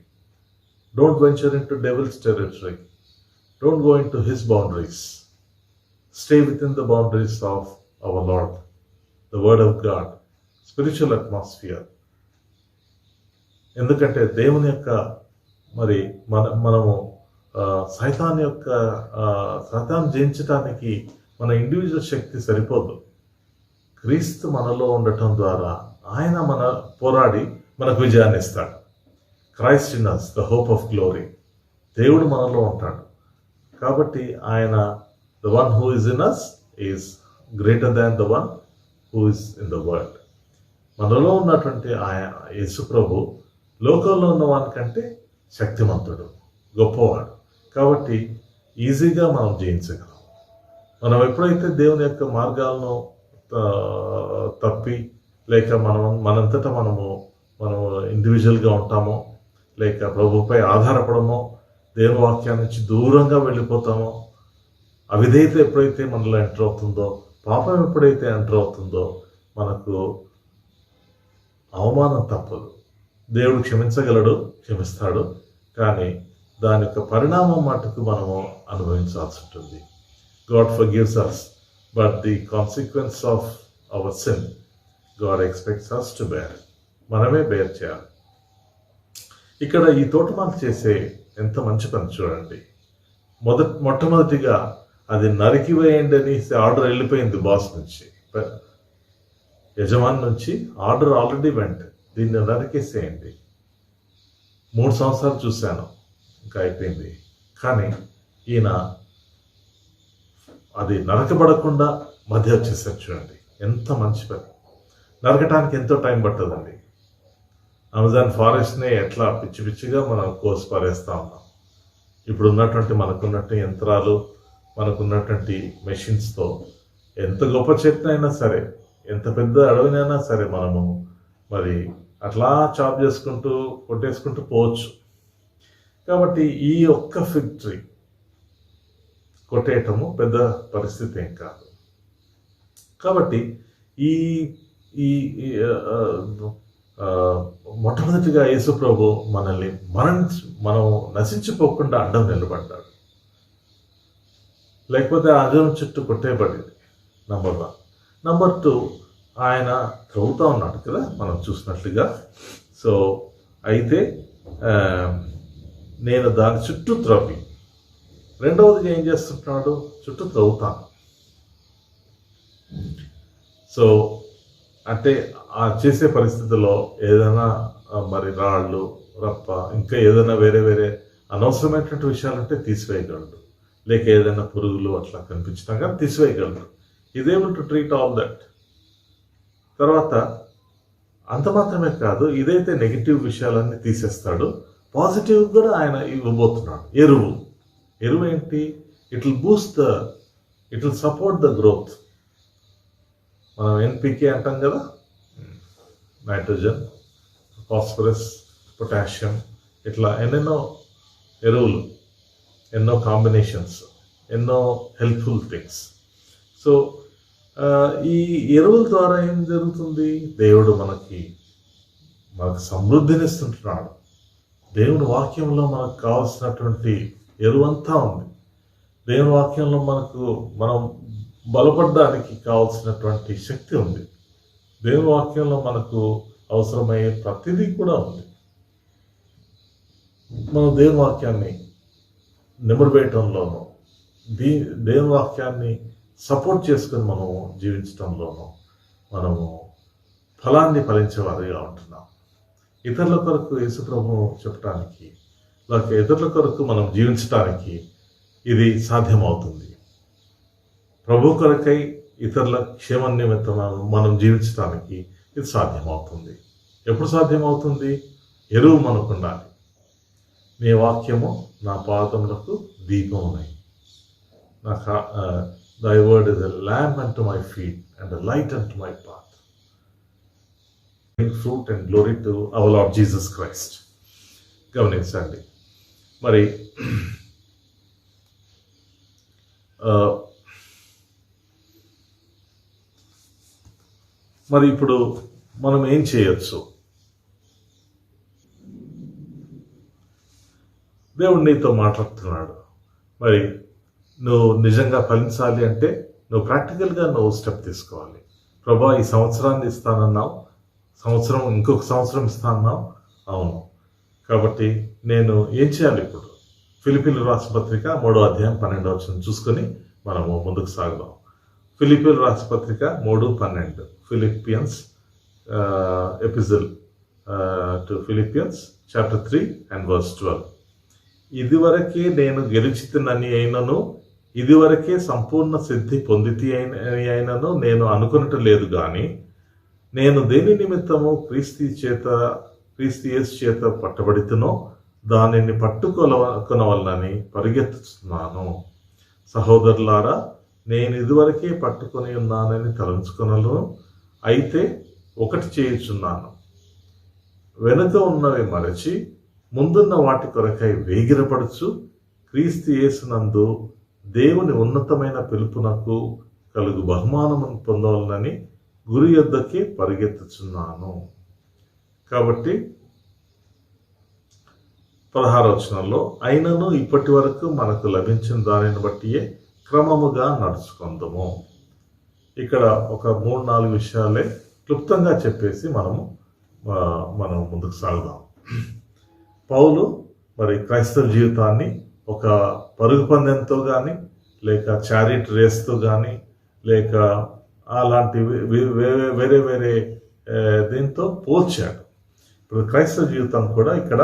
Don't venture into devil's territory. Don't go into his boundaries. Stay within the boundaries of our Lord, the Word of God, spiritual atmosphere. ఎందుకంటే దేవుని యొక్క మరి మనము సైతాన్ని జయించడానికి మన individual శక్తి సరిపోదు. క్రీస్తు మనలో ఉండటం ద్వారా ఆయన పోరాడి మనకు విజయాన్ని ఇస్తాడు. Christ in us, the hope of glory. దేవుడు మనలో ఉంటాడు కాబట్టి ఆయన the one who is in us is greater than the one who is in the world. మనలో ఉన్నటువంటి ఆయన యేసు ప్రభు లోకంలో ఉన్న వానికంటే శక్తిమంతుడు, గొప్పవాడు. కాబట్టి ఈజీగా మనం జయించగలం. మనం ఎప్పుడైతే దేవుని యొక్క మార్గాలను తప్పి లేక మనంతటా మనము ఇండివిజువల్గా ఉంటామో, లేక ప్రభుపై ఆధారపడమో, దేవుని వాక్యాన్ని నుంచి దూరంగా వెళ్ళిపోతామో, అవిధేయత ఎప్పుడైతే మనలో ఎంటర్ అవుతుందో, పాపం ఎప్పుడైతే ఎంటర్ అవుతుందో మనకు అవమానం తప్పదు. దేవుడు క్షమించగలడు, క్షమిస్తాడు. కానీ దాని యొక్క పరిణామం మటుకు మనము అనుభవించాల్సి ఉంటుంది. God forgives us, but the consequence of our sin God expects us to bear. మనమే బేర్ చేయాలి. ఇక్కడ ఈ తోటమాల చేసే ఎంత మంచి పని చూడండి. మొట్టమొదటిగా అది నరికివేయండి అని ఆర్డర్ వెళ్ళిపోయింది బాస్ నుంచి, యజమాని నుంచి ఆర్డర్ ఆల్రెడీ వెంట, దీన్ని నరికేసేయండి. 3 సంవత్సరాలు చూశాను, ఇంకా అయిపోయింది. కానీ ఈయన అది నరకబడకుండా మధ్య వచ్చేసారు. చూడండి ఎంత మంచి పని. నరకటానికి ఎంతో టైం పట్టదండి. అమెజాన్ ఫారెస్ట్ని ఎట్లా పిచ్చి పిచ్చిగా మనం కోసి పారేస్తూ ఉన్నాం. ఇప్పుడు ఉన్నటువంటి మనకున్నటువంటి యంత్రాలు, మనకున్నటువంటి మెషిన్స్తో ఎంత గొప్ప చెట్టు అయినా సరే, ఎంత పెద్ద అడవినైనా సరే మనము మరి అట్లా చాప్ చేసుకుంటూ కొట్టేసుకుంటూ పోవచ్చు. కాబట్టి ఈ ఒక్క ఫిగ్ ట్రీ కొట్టేయటము పెద్ద పరిస్థితి ఏం కాదు. కాబట్టి ఈ మొట్టమొదటిగా యేసు ప్రభు మనల్ని మనం నశించిపోకుండా అడ్డం నిలబడ్డాడు. లేకపోతే అడ్డం చుట్టూ కొట్టేయబడింది. నంబర్ 1. నంబర్ 2, ఆయన త్రవ్వుతా ఉన్నాడు కదా మనం చూసినట్లుగా. సో అయితే నేను దాని చుట్టూ త్రవ్వి, రెండవదిగా ఏం చేస్తుంటున్నాడు, చుట్టూ త్రవ్వుతాను. సో అంటే ఆ చేసే పరిస్థితుల్లో ఏదైనా మరి రాళ్ళు, రప్ప, ఇంకా ఏదైనా వేరే అనవసరమైనటువంటి విషయాలు ఉంటే తీసివేయగలడు. లేక ఏదైనా పురుగులు అట్లా కనిపించినా కానీ తీసివేయగలడు. Is able to treat all that. తర్వాత అంత మాత్రమే కాదు, ఇదైతే నెగిటివ్ విషయాలన్నీ తీసేస్తాడు, పాజిటివ్ కూడా ఆయన ఇవ్వబోతున్నాడు. ఎరువు ఏంటి? It will support the growth. మనం NPK అంటాం కదా, నైట్రోజన్, ఫాస్ఫరస్, పొటాషియం, ఇట్లా ఎన్నెన్నో ఎరువులు, ఎన్నో కాంబినేషన్స్, ఎన్నో హెల్ప్ఫుల్ థింగ్స్. సో ఈ ఎరువుల ద్వారా ఏం జరుగుతుంది? దేవుడు మనకు సమృద్ధినిస్తుంటున్నాడు. దేవుని వాక్యంలో మనకు కావాల్సినటువంటి ఎరువంతా ఉంది. దేవుని వాక్యంలో మనం బలపడడానికి కావాల్సినటువంటి శక్తి ఉంది. దేవుని వాక్యంలో మనకు అవసరమయ్యే ప్రతిదీ కూడా ఉంది. మనం దేవుని వాక్యాన్ని నిమరవేయటంలోనూ, దేవుని వాక్యాన్ని సపోర్ట్ చేసుకుని మనము జీవించడంలోనూ మనము ఫలించేవారిగా ఉంటున్నాం. ఇతరుల కొరకు యేసు ప్రభువు చెప్పడానికి, లేక ఇతరుల కొరకు మనం జీవించడానికి ఇది సాధ్యమవుతుంది. ప్రభు కొరకై ఇతరుల క్షేమ నిమిత్తం మనం జీవించడానికి ఇది సాధ్యమవుతుంది. ఎప్పుడు సాధ్యమవుతుంది? ఎరువు మనకు ఉండాలి. నీ వాక్యము నా పాదములకు దీపమునై. Thy word is a lamp unto my feet and a light unto my path. Bring fruit and glory to our Lord Jesus Christ. గమనించండి. మరి ఇప్పుడు మనం ఏం చేయొచ్చు? దేవుడు నీతో మాట్లాడుతున్నాడు. మరి నువ్వు నిజంగా ఫలించాలి అంటే నువ్వు ప్రాక్టికల్గా నువ్వు స్టెప్ తీసుకోవాలి. ప్రభా, ఈ సంవత్సరాన్ని ఇస్తానన్నావు, ఇంకొక సంవత్సరం ఇస్తానన్నావు. అవును. కాబట్టి నేను ఏం చేయాలి ఇప్పుడు? ఫిలిప్పీయులకు రాసిన పత్రిక 3వ అధ్యాయం 12వ వచనం చూసుకొని మనము ముందుకు సాగుదాం. ఫిలిప్పీయులకు రాసిన పత్రిక 3:12. Philippians epistle to Philippians chapter 3 and verse 12. ఇదివరకే నేను గెలిచితినని అయినను, ఇదివరకే సంపూర్ణ సిద్ధి పొందితి అయినను నేను అనుకున్నట్టు లేదు గాని, నేను దేని నిమిత్తము క్రీస్తు యేసు చేత పట్టబడితునో దానిని పట్టుకొనవలనని పరిగెత్తుతున్నాను. సహోదరులారా, నేను ఇదివరకే పట్టుకొని ఉన్నానని తలంచుకొనను. అయితే ఒకటి చేయుచున్నాను, వెనుక ఉన్నవి మరచి ముందున్న వాటి కొరకై వేగిరపడుచు క్రీస్తు యేసునందు దేవుని ఉన్నతమైన పిలుపునకు కలుగు బహుమానమును పొందవలనని గురి యొద్దకే పరిగెత్తుచున్నాను. కాబట్టి 16వ వచనంలో, అయినను ఇప్పటి వరకు మనకు లభించిన దానిని బట్టియే క్రమముగా నడుచుకుందాము. ఇక్కడ ఒక 3-4 విషయాలే క్లుప్తంగా చెప్పేసి మనం ముందుకు సాగుదాం. పౌలు మరి క్రైస్తవ జీవితాన్ని ఒక పరుగు పందెంతో కానీ, లేక చారిట్ రేస్తో కానీ, లేక అలాంటి వేరే వేరే దీంతో పోల్చాడు. ఇప్పుడు క్రైస్తవ జీవితం కూడా ఇక్కడ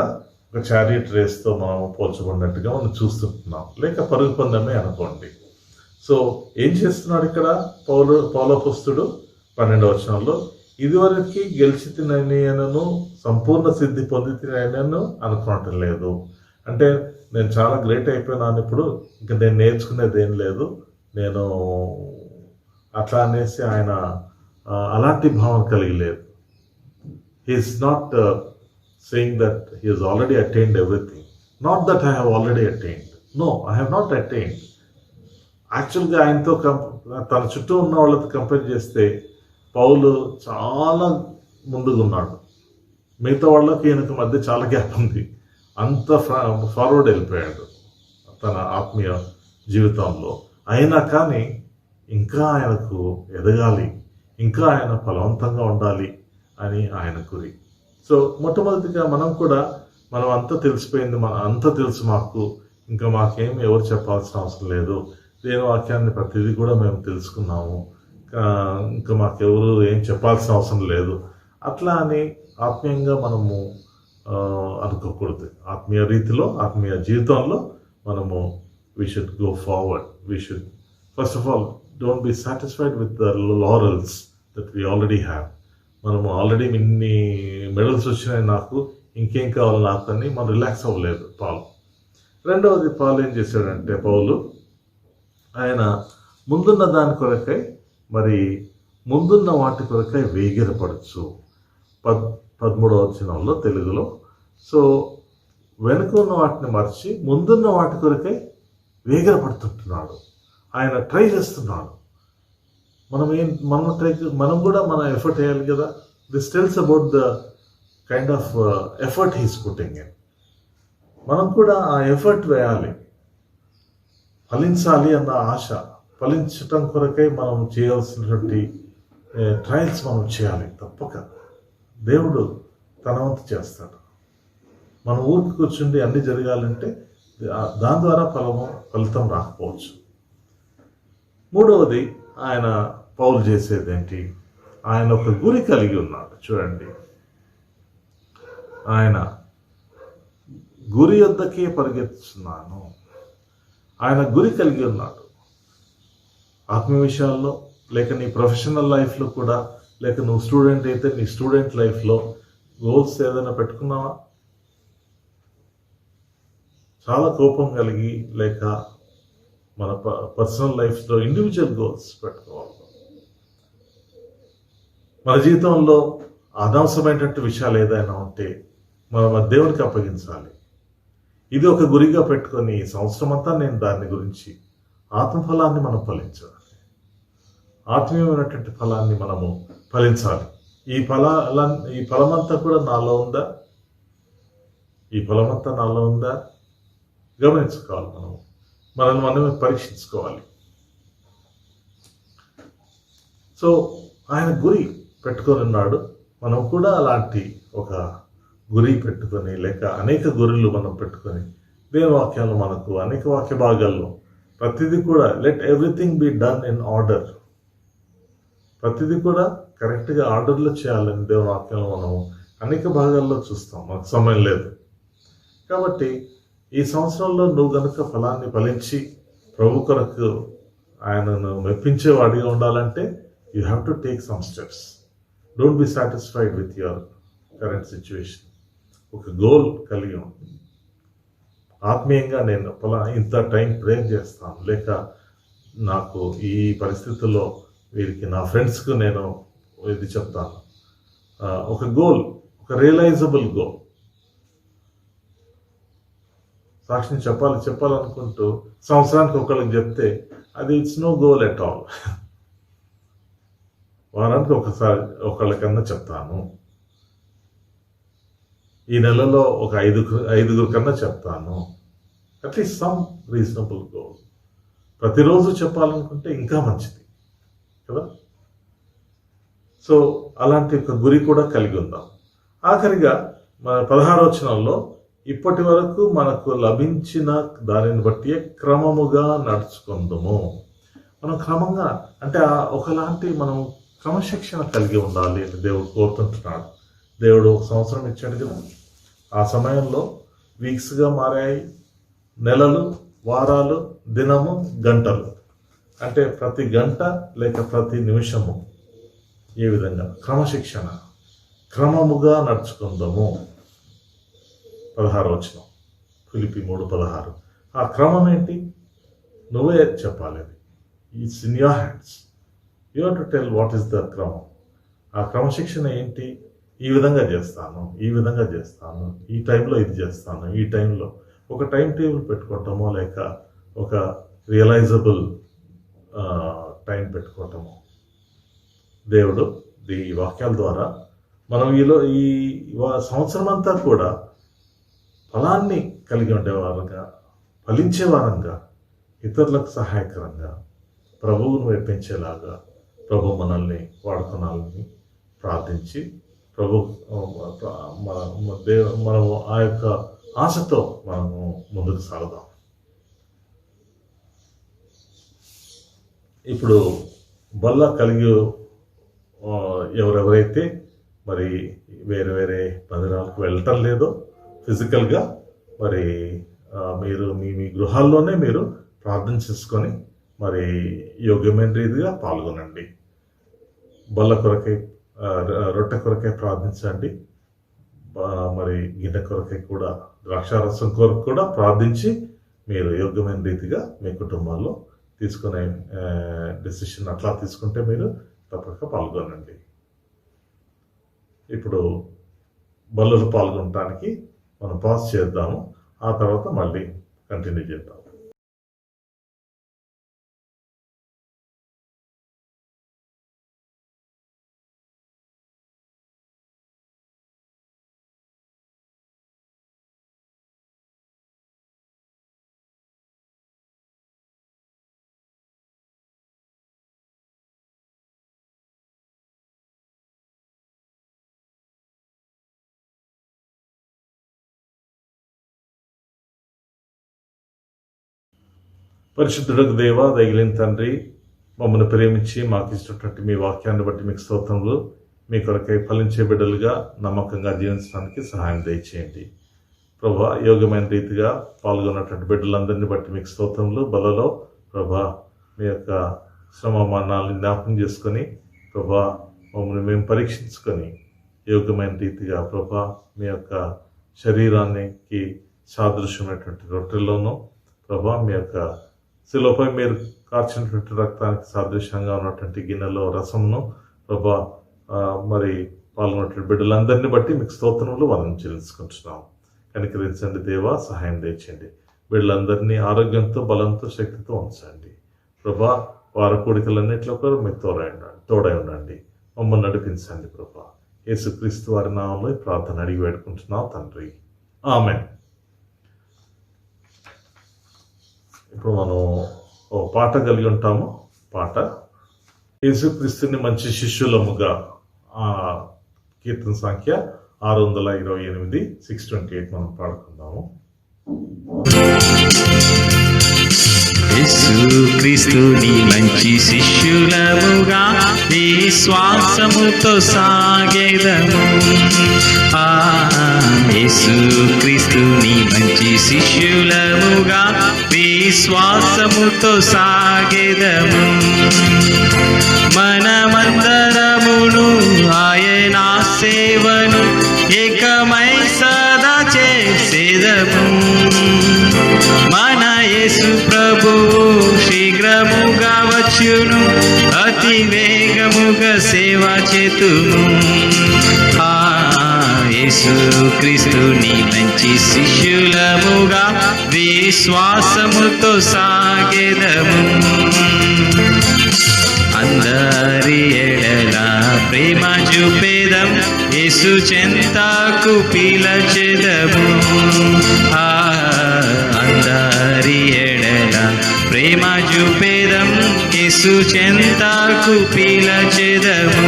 ఒక చారిట్ రేస్తో మనం పోల్చబడినట్టుగా మనం చూస్తున్నాం, లేక పరుగు పందెమే అనుకోండి. సో ఏం చేస్తున్నాడు ఇక్కడ పౌలపుస్తుడు 12వ వచనంలో, ఇదివరకు గెలిచితినను సంపూర్ణ సిద్ధి పొందితినను అనుకోవటం లేదు. అంటే నేను చాలా గ్రేట్ అయిపోయినాను, ఇప్పుడు ఇంకా నేను నేర్చుకునేది ఏం లేదు, నేను అట్లా అనేసి ఆయన అలాంటి భావన కలిగి లేదు. He is not saying that he has already attained everything. Not that I have already attained. No, I have not attained. యాక్చువల్గా ఆయనతో తన చుట్టూ ఉన్న వాళ్ళతో కంపేర్ చేస్తే పౌలు చాలా ముందుగా ఉన్నాడు. మిగతా వాళ్ళకి ఈయనకు మధ్య చాలా గ్యాప్ ఉంది. అంత ఫార్వర్డ్ వెళ్ళిపోయాడు తన ఆత్మీయ జీవితంలో. అయినా కానీ ఇంకా ఆయనకు ఎదగాలి, ఇంకా ఆయన ఫలవంతంగా ఉండాలి అని ఆయన గురి. సో మొట్టమొదటిగా మనం అంతా తెలిసిపోయింది, అంతా తెలుసు మాకు, ఇంకా మాకేం ఎవరు చెప్పాల్సిన అవసరం లేదు, దేని వాక్యాన్ని ప్రతిదీ కూడా మేము తెలుసుకున్నాము, ఇంకా మాకెవరు ఏం చెప్పాల్సిన అవసరం లేదు అట్లా అని ఆత్మీయంగా మనము అనుకోకూడదు. ఆత్మీయ రీతిలో, ఆత్మీయ జీవితంలో మనము we should go forward. We should first of all don't be satisfied with the laurels that we already have. మనము ఆల్రెడీ ఇన్ని మెడల్స్ వచ్చినాయి, నాకు ఇంకేం కావాలి నాకు అని మనం రిలాక్స్ అవ్వలేదు పాలు. రెండవది, పాలు ఏం చేశాడంటే పౌలు ఆయన ముందున్న దాని కొరకై, మరి ముందున్న వాటి కొరకై వేగిరపడచ్చు. 13వ వచనంలో తెలుగులో. సో వెనుక ఉన్న వాటిని మర్చి ముందున్న వాటి కొరకై వేగిరపడుతుంటున్నాడు. ఆయన ట్రై చేస్తున్నాడు. మనం కూడా మన ఎఫర్ట్ వేయాలి కదా. This tells about the kind of effort he's putting in. మనం కూడా ఆ ఎఫర్ట్ వేయాలి. ఫలించాలి అన్న ఆశ, ఫలించటం కొరకై మనం చేయాల్సినటువంటి ట్రయల్స్ మనం చేయాలి. తప్పక దేవుడు తన వంతు చేస్తాడు. మనం ఊరికి కూర్చుండి అన్ని జరగాలంటే దాని ద్వారా ఫలితం రాకపోవచ్చు. మూడవది, ఆయన పౌలు చేసేది ఏంటి? ఆయన ఒక గురి కలిగి ఉన్నాడు. చూడండి, ఆయన గురి వద్దకే పరిగెత్తుతున్నాను. ఆయన గురి కలిగి ఉన్నాడు. ఆత్మీయ విషయాల్లో, లేక నీ ప్రొఫెషనల్ లైఫ్లో కూడా, లేక నువ్వు స్టూడెంట్ అయితే నీ స్టూడెంట్ లైఫ్లో గోల్స్ ఏదైనా పెట్టుకున్నావా? చాలా కోపం కలిగి లేక మన పర్సనల్ లైఫ్లో ఇండివిజువల్ గోల్స్ పెట్టుకోవాలి. మన జీవితంలో అనవసరమైనటువంటి విషయాలు ఏదైనా ఉంటే మనం దేవునికి అప్పగించాలి. ఇది ఒక గురిగా పెట్టుకొని ఈ సంవత్సరం అంతా నేను దాని గురించి ఆత్మఫలాన్ని మనం ఫలించాలి. ఆత్మీయమైనటువంటి ఫలాన్ని మనము ఫలించాలి. ఈ ఫలమంతా కూడా నాలో ఉందా? ఈ ఫలమంతా నాలో ఉందా గమనించుకోవాలి. మనల్ని మనమే పరీక్షించుకోవాలి. సో ఆయన గురి పెట్టుకొని ఉన్నాడు. మనం కూడా అలాంటి ఒక గురి పెట్టుకొని లేక అనేక గురులు మనం పెట్టుకొని దేవుని వాక్యాలు మనకు అనేక వాక్య భాగాల్లో ప్రతిదీ కూడా let everything be done in order, ప్రతిదీ కూడా కరెక్ట్గా ఆర్డర్లో చేయాలని దేవుని వాక్యంలో మనం అనేక భాగాల్లో చూస్తాం. మనకు సమయం లేదు కాబట్టి ఈ సంవత్సరంలో నువ్వు గనుక ఫలాన్ని ఫలించి ప్రభు కొరకు ఆయనను మెప్పించేవాడిగా ఉండాలంటే you have to take some steps. Don't be satisfied with your current situation. ఒక గోల్ కలిగి ఉంటుంది. ఆత్మీయంగా నేను ఇంత టైం ప్రేయర్ చేస్తాను, లేక నాకు ఈ పరిస్థితుల్లో వీరికి నా ఫ్రెండ్స్కు నేను ఇది చెప్తాను. ఒక గోల్, ఒక రియలైజబుల్ గోల్. సాక్షిని చెప్పాలనుకుంటూ సంవత్సరానికి ఒకళ్ళకి చెప్తే అది it's no goal at all. వారానికి ఒకళ్ళకన్నా చెప్తాను. ఈ నెలలో ఒక ఐదుగురు కన్నా చెప్తాను. At least some reasonable goal. ప్రతిరోజు చెప్పాలనుకుంటే ఇంకా మంచిది కదా. సో అలాంటి ఒక గురి కూడా కలిగి ఉందాం. ఆఖరిగా మన 16వ వచనంలో ఇప్పటి వరకు మనకు లభించిన దానిని బట్టి క్రమముగా నడుచుకుందాము. మనం క్రమంగా అంటే ఒకలాంటి మనం క్రమశిక్షణ కలిగి ఉండాలి అని దేవుడు కోరుతుంటున్నాడు. దేవుడు ఒక సంవత్సరం ఇచ్చాడు కదా, ఆ సమయంలో వీక్స్గా మారాయి, నెలలు, వారాలు, దినము, గంటలు. అంటే ప్రతి గంట లేక ప్రతి నిమిషము ఏ విధంగా క్రమశిక్షణ, క్రమముగా నడుచుకుందాము. 16వ వచనం ఫిలిప్పీ 3:16. ఆ క్రమం ఏంటి? నువ్వే చెప్పాలి. అది it's in your hands. You have to tell what is the క్రమం. ఆ క్రమశిక్షణ ఏంటి? ఈ విధంగా చేస్తాను, ఈ విధంగా చేస్తాను, ఈ టైంలో ఇది చేస్తాను, ఈ టైంలో ఒక టైం టేబుల్ పెట్టుకోవటమో లేక ఒక రియలైజబుల్ టైం పెట్టుకోవటము. దేవుడు ఈ వాక్యాల ద్వారా మనం ఈ సంవత్సరం అంతా కూడా ఫలాన్ని కలిగి ఉండేవారంగా, ఫలించే వారంగా, ఇతరులకు సహాయకరంగా, ప్రభువును మెప్పించేలాగా ప్రభు మనల్ని వాడుకోనాలని ప్రార్థించి మనము ఆ యొక్క ఆశతో మనము ముందుకు సాగుదాం. ఇప్పుడు బల్ల కలిగి ఎవరెవరైతే మరి వేరే వేరే మందిరాలకు వెళ్ళటం లేదో ఫిజికల్గా, మరి మీరు మీ గృహాల్లోనే మీరు ప్రార్థన చేసుకొని మరి యోగ్యమైన రీతిగా పాల్గొనండి. బల్ల కొరకై, రొట్టె కొరకై ప్రార్థించండి. మరి గిన్నె కొరకై కూడా, ద్రాక్షారసం కొరకు కూడా ప్రార్థించి మీరు యోగ్యమైన రీతిగా మీ కుటుంబాల్లో తీసుకునే డెసిషన్ అట్లా తీసుకుంటే మీరు తప్పక పాల్గొనండి. ఇప్పుడు బల్లలో పాల్గొనడానికి మనం పాజ్ చేద్దాము. ఆ తర్వాత మళ్ళీ కంటిన్యూ చేద్దాం. పరిశుద్ధుడకు దేవ, దయగలిగిన తండ్రి, మమ్మల్ని ప్రేమించి మాకు ఇచ్చినటువంటి మీ వాక్యాన్ని బట్టి మీకు స్తోత్రములు. మీ కొరకై ఫలించే బిడ్డలుగా నమ్మకంగా జీవించడానికి సహాయం దయచేయండి ప్రభా. యోగ్యమైన రీతిగా పాల్గొన్నటువంటి బిడ్డలందరినీ బట్టి మీకు స్తోత్రములు. బలలో ప్రభా మీ యొక్క శ్రమమానాలను జ్ఞాపకం చేసుకొని ప్రభా మమ్మల్ని మేము పరీక్షించుకొని యోగ్యమైన రీతిగా ప్రభా మీ యొక్క శరీరానికి సాదృశ్యమైనటువంటి రొట్టెల్లోనూ ప్రభా మీ యొక్క శిలువపై మీరు కార్చినటువంటి రక్తానికి సాదృశ్యంగా ఉన్నటువంటి గిన్నెలో రసంను ప్రభా మరి పాల్గొన్నటువంటి బిడ్డలందరినీ బట్టి మీకు స్తోత్రములు వందనం చెల్లించుకుంటున్నాం. కనికరించండి దేవా, సహాయం దయచేయండి. బిడ్డలందరినీ ఆరోగ్యంతో, బలంతో, శక్తితో ఉంచండి ప్రభా. వార కూడికలన్నింటిలో కూడా మీకు తోడై ఉండండి. మమ్మల్ని నడిపించండి ప్రభా. యేసుక్రీస్తు వారి నామంలో ఈ ప్రార్థన అడిగి వేడుకుంటున్నాం తండ్రి, ఆమేన్. ఇప్పుడు మనం ఓ పాట కలిగి ఉంటాము. పాట యేసుక్రీస్తుని మంచి శిష్యులముగా, కీర్తన సంఖ్య 628, 628 మనం పాడుకుందాము. యేసుక్రీస్తుని మంచి శిష్యులముగా విశ్వాసముతో సాగెదము. యేసుక్రీస్తుని మంచి శిష్యులముగా విశ్వాసముతో సాగెదము. మనమందరమును ఆయన సేవను ఏకమై సదా చేసేదము. మన యేసు ప్రభువు శీఘ్రముగా వచ్చును, అతి వేగముగా సేవ చేతుము. యేసుక్రీస్తుని మంచి శిష్యులముగా విశ్వాసముతో సాగెదము. అందరి ఎడల ప్రేమ చూపేదం, యేసు చెంతకు పిలచెదము. అందరి ఎడల ప్రేమ చూపేదం, యేసు చెంతకు పిలచెదము.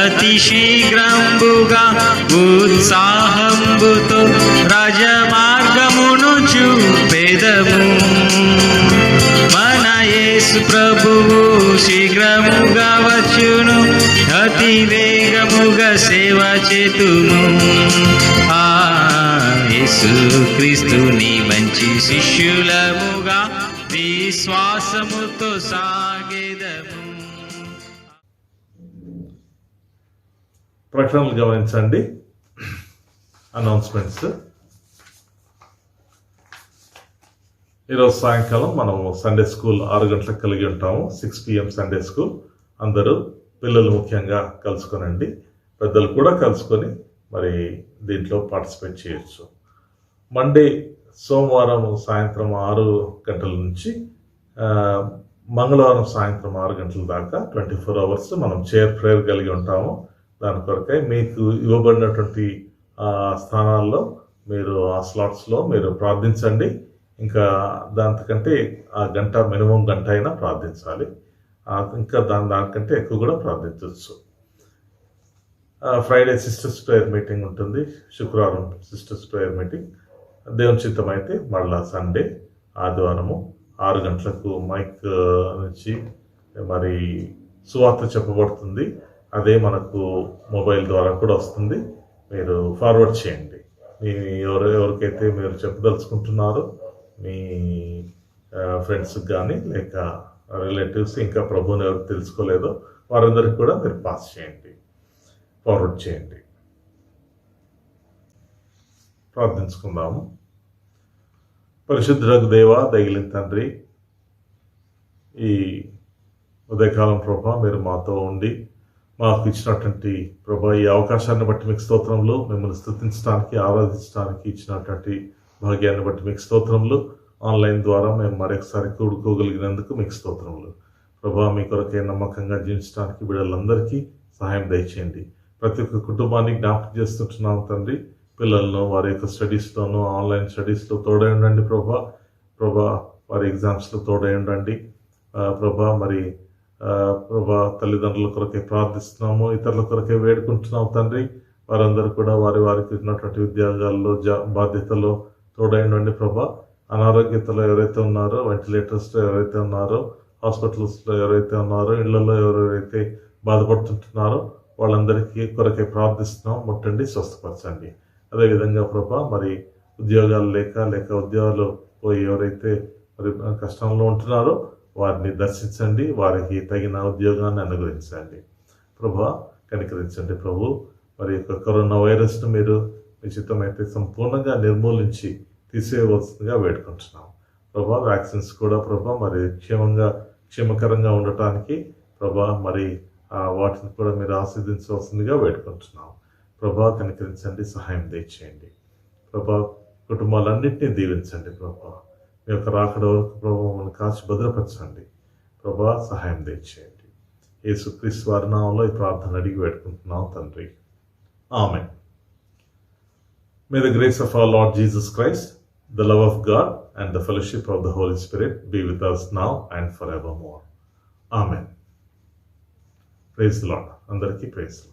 అతి శీఘ్రంబుగా ఉత్సాహంబుతో రాజమార్గమును చూపేదము. మన యేసు ప్రభువు శీఘ్రముగా వచ్చును, అతి వేగముగా సేవ చేతుము. యేసుక్రీస్తుని మంచి శిష్యులముగా విశ్వాసముతో సాగెదము. ప్రకటనలు గమనించండి. అనౌన్స్మెంట్స్. ఈరోజు సాయంకాలం మనము సండే స్కూల్ 6 గంటలకు కలిగి ఉంటాము. 6 PM సండే స్కూల్. అందరూ పిల్లలు ముఖ్యంగా కలుసుకొనండి, పెద్దలు కూడా కలుసుకొని మరి దీంట్లో పార్టిసిపేట్ చేయొచ్చు. మండే, సోమవారం సాయంత్రం 6 గంటల నుంచి మంగళవారం సాయంత్రం 6 గంటల దాకా 24 hours మనం చైర్ ప్రేయర్ కలిగి ఉంటాము. దాని కొరకై మీకు ఇవ్వబడినటువంటి స్థానాల్లో మీరు ఆ స్లాట్స్లో మీరు ప్రార్థించండి. ఇంకా దానికంటే మినిమం గంట అయినా ప్రార్థించాలి. ఇంకా దానికంటే ఎక్కువ కూడా ప్రార్థించవచ్చు. ఫ్రైడే సిస్టర్స్ ప్రేయర్ మీటింగ్ ఉంటుంది. శుక్రవారం సిస్టర్స్ ప్రేయర్ మీటింగ్. దేవుని చిత్తం అయితే మళ్ళా సండే, ఆదివారము 6 గంటలకు మైక్ నుంచి మరి సువార్త చెప్పబడుతుంది. అదే మనకు మొబైల్ ద్వారా కూడా వస్తుంది. మీరు ఫార్వర్డ్ చేయండి. ఎవరికైతే మీరు చెప్పదలుచుకుంటున్నారో మీ ఫ్రెండ్స్కి కానీ లేక రిలేటివ్స్, ఇంకా ప్రభువుని ఎవరికి తెలుసుకోలేదో వారందరికీ కూడా మీరు పాస్ చేయండి, ఫార్వర్డ్ చేయండి. ప్రార్థించుకుందాము. పరిశుద్ధులకు దేవా, దయగలిగిన తండ్రి, ఈ ఉదయకాలం ప్రభా మీరు మాతో ఉండి మాకు ఇచ్చినటువంటి ప్రభా ఈ అవకాశాన్ని బట్టి మీకు స్తోత్రములు. మిమ్మల్ని స్తుతించడానికి, ఆరాధించడానికి ఇచ్చినటువంటి భాగ్యాన్ని బట్టి మీకు స్తోత్రములు. ఆన్లైన్ ద్వారా మేము మరొకసారి కూడుకోగలిగినందుకు మీకు స్తోత్రములు. ప్రభా మీ కొరకే నమ్మకంగా జీవించడానికి బిడ్డలందరికీ సహాయం దయచేయండి. ప్రతి ఒక్క కుటుంబాన్ని జ్ఞాపకం చేస్తుంటున్నాం తండ్రి. పిల్లలను వారి యొక్క స్టడీస్లోనూ, ఆన్లైన్ స్టడీస్లో తోడై ఉండండి ప్రభా. వారి ఎగ్జామ్స్లో తోడై ఉండండి ప్రభా. మరి ప్రభా తల్లిదండ్రుల కొరకే ప్రార్థిస్తున్నాము, ఇతరుల కొరకే వేడుకుంటున్నాము తండ్రి. వారందరూ కూడా వారికి ఉన్నటువంటి ఉద్యోగాల్లో, బాధ్యతలో తోడై ఉండండి ప్రభా. అనారోగ్యతలో ఎవరైతే ఉన్నారో, వెంటిలేటర్స్లో ఎవరైతే ఉన్నారో, హాస్పిటల్స్లో ఎవరైతే ఉన్నారో, ఇళ్లలో ఎవరైతే బాధపడుతుంటున్నారో వాళ్ళందరికీ కొరకే ప్రార్థిస్తున్నాం. ముట్టండి, స్వస్థపరచండి. అదేవిధంగా ప్రభా మరి ఉద్యోగాలు లేక ఉద్యోగాలు పోయి ఎవరైతే మరి కష్టంలో ఉంటున్నారో వారిని దర్శించండి, వారికి తగిన ఉద్యోగాన్ని అనుగ్రహించండి ప్రభా. కనికరించండి ప్రభు. మరి యొక్క కరోనా వైరస్ను మీరు మీ చిత్తమైతే సంపూర్ణంగా నిర్మూలించి తీసివేయవలసిందిగా వేడుకుంటున్నాం ప్రభా. వ్యాక్సిన్స్ కూడా ప్రభా మరి క్షేమకరంగా ఉండటానికి ప్రభా మరి వాటిని కూడా మీరు ఆస్వాదించవలసిందిగా వేడుకుంటున్నాం ప్రభా. కనికరించండి, సహాయం దయచేయండి ప్రభా. కుటుంబాలన్నింటినీ దీవించండి ప్రభా. మీ యొక్క రాకడ వరకు ప్రభా మమ్మల్ని కాచి భద్రపరచండి ప్రభా. సహాయం దయచేయండి. యేసుక్రీస్తు వారి నామములో ఈ ప్రార్థన అడిగి వేడుకుంటున్నాం తండ్రి. ఆమేన్. May the grace of our Lord Jesus Christ, the love of God, and the fellowship of the Holy Spirit be with us now and forevermore. Amen. Praise the Lord. Andariki praise the Lord.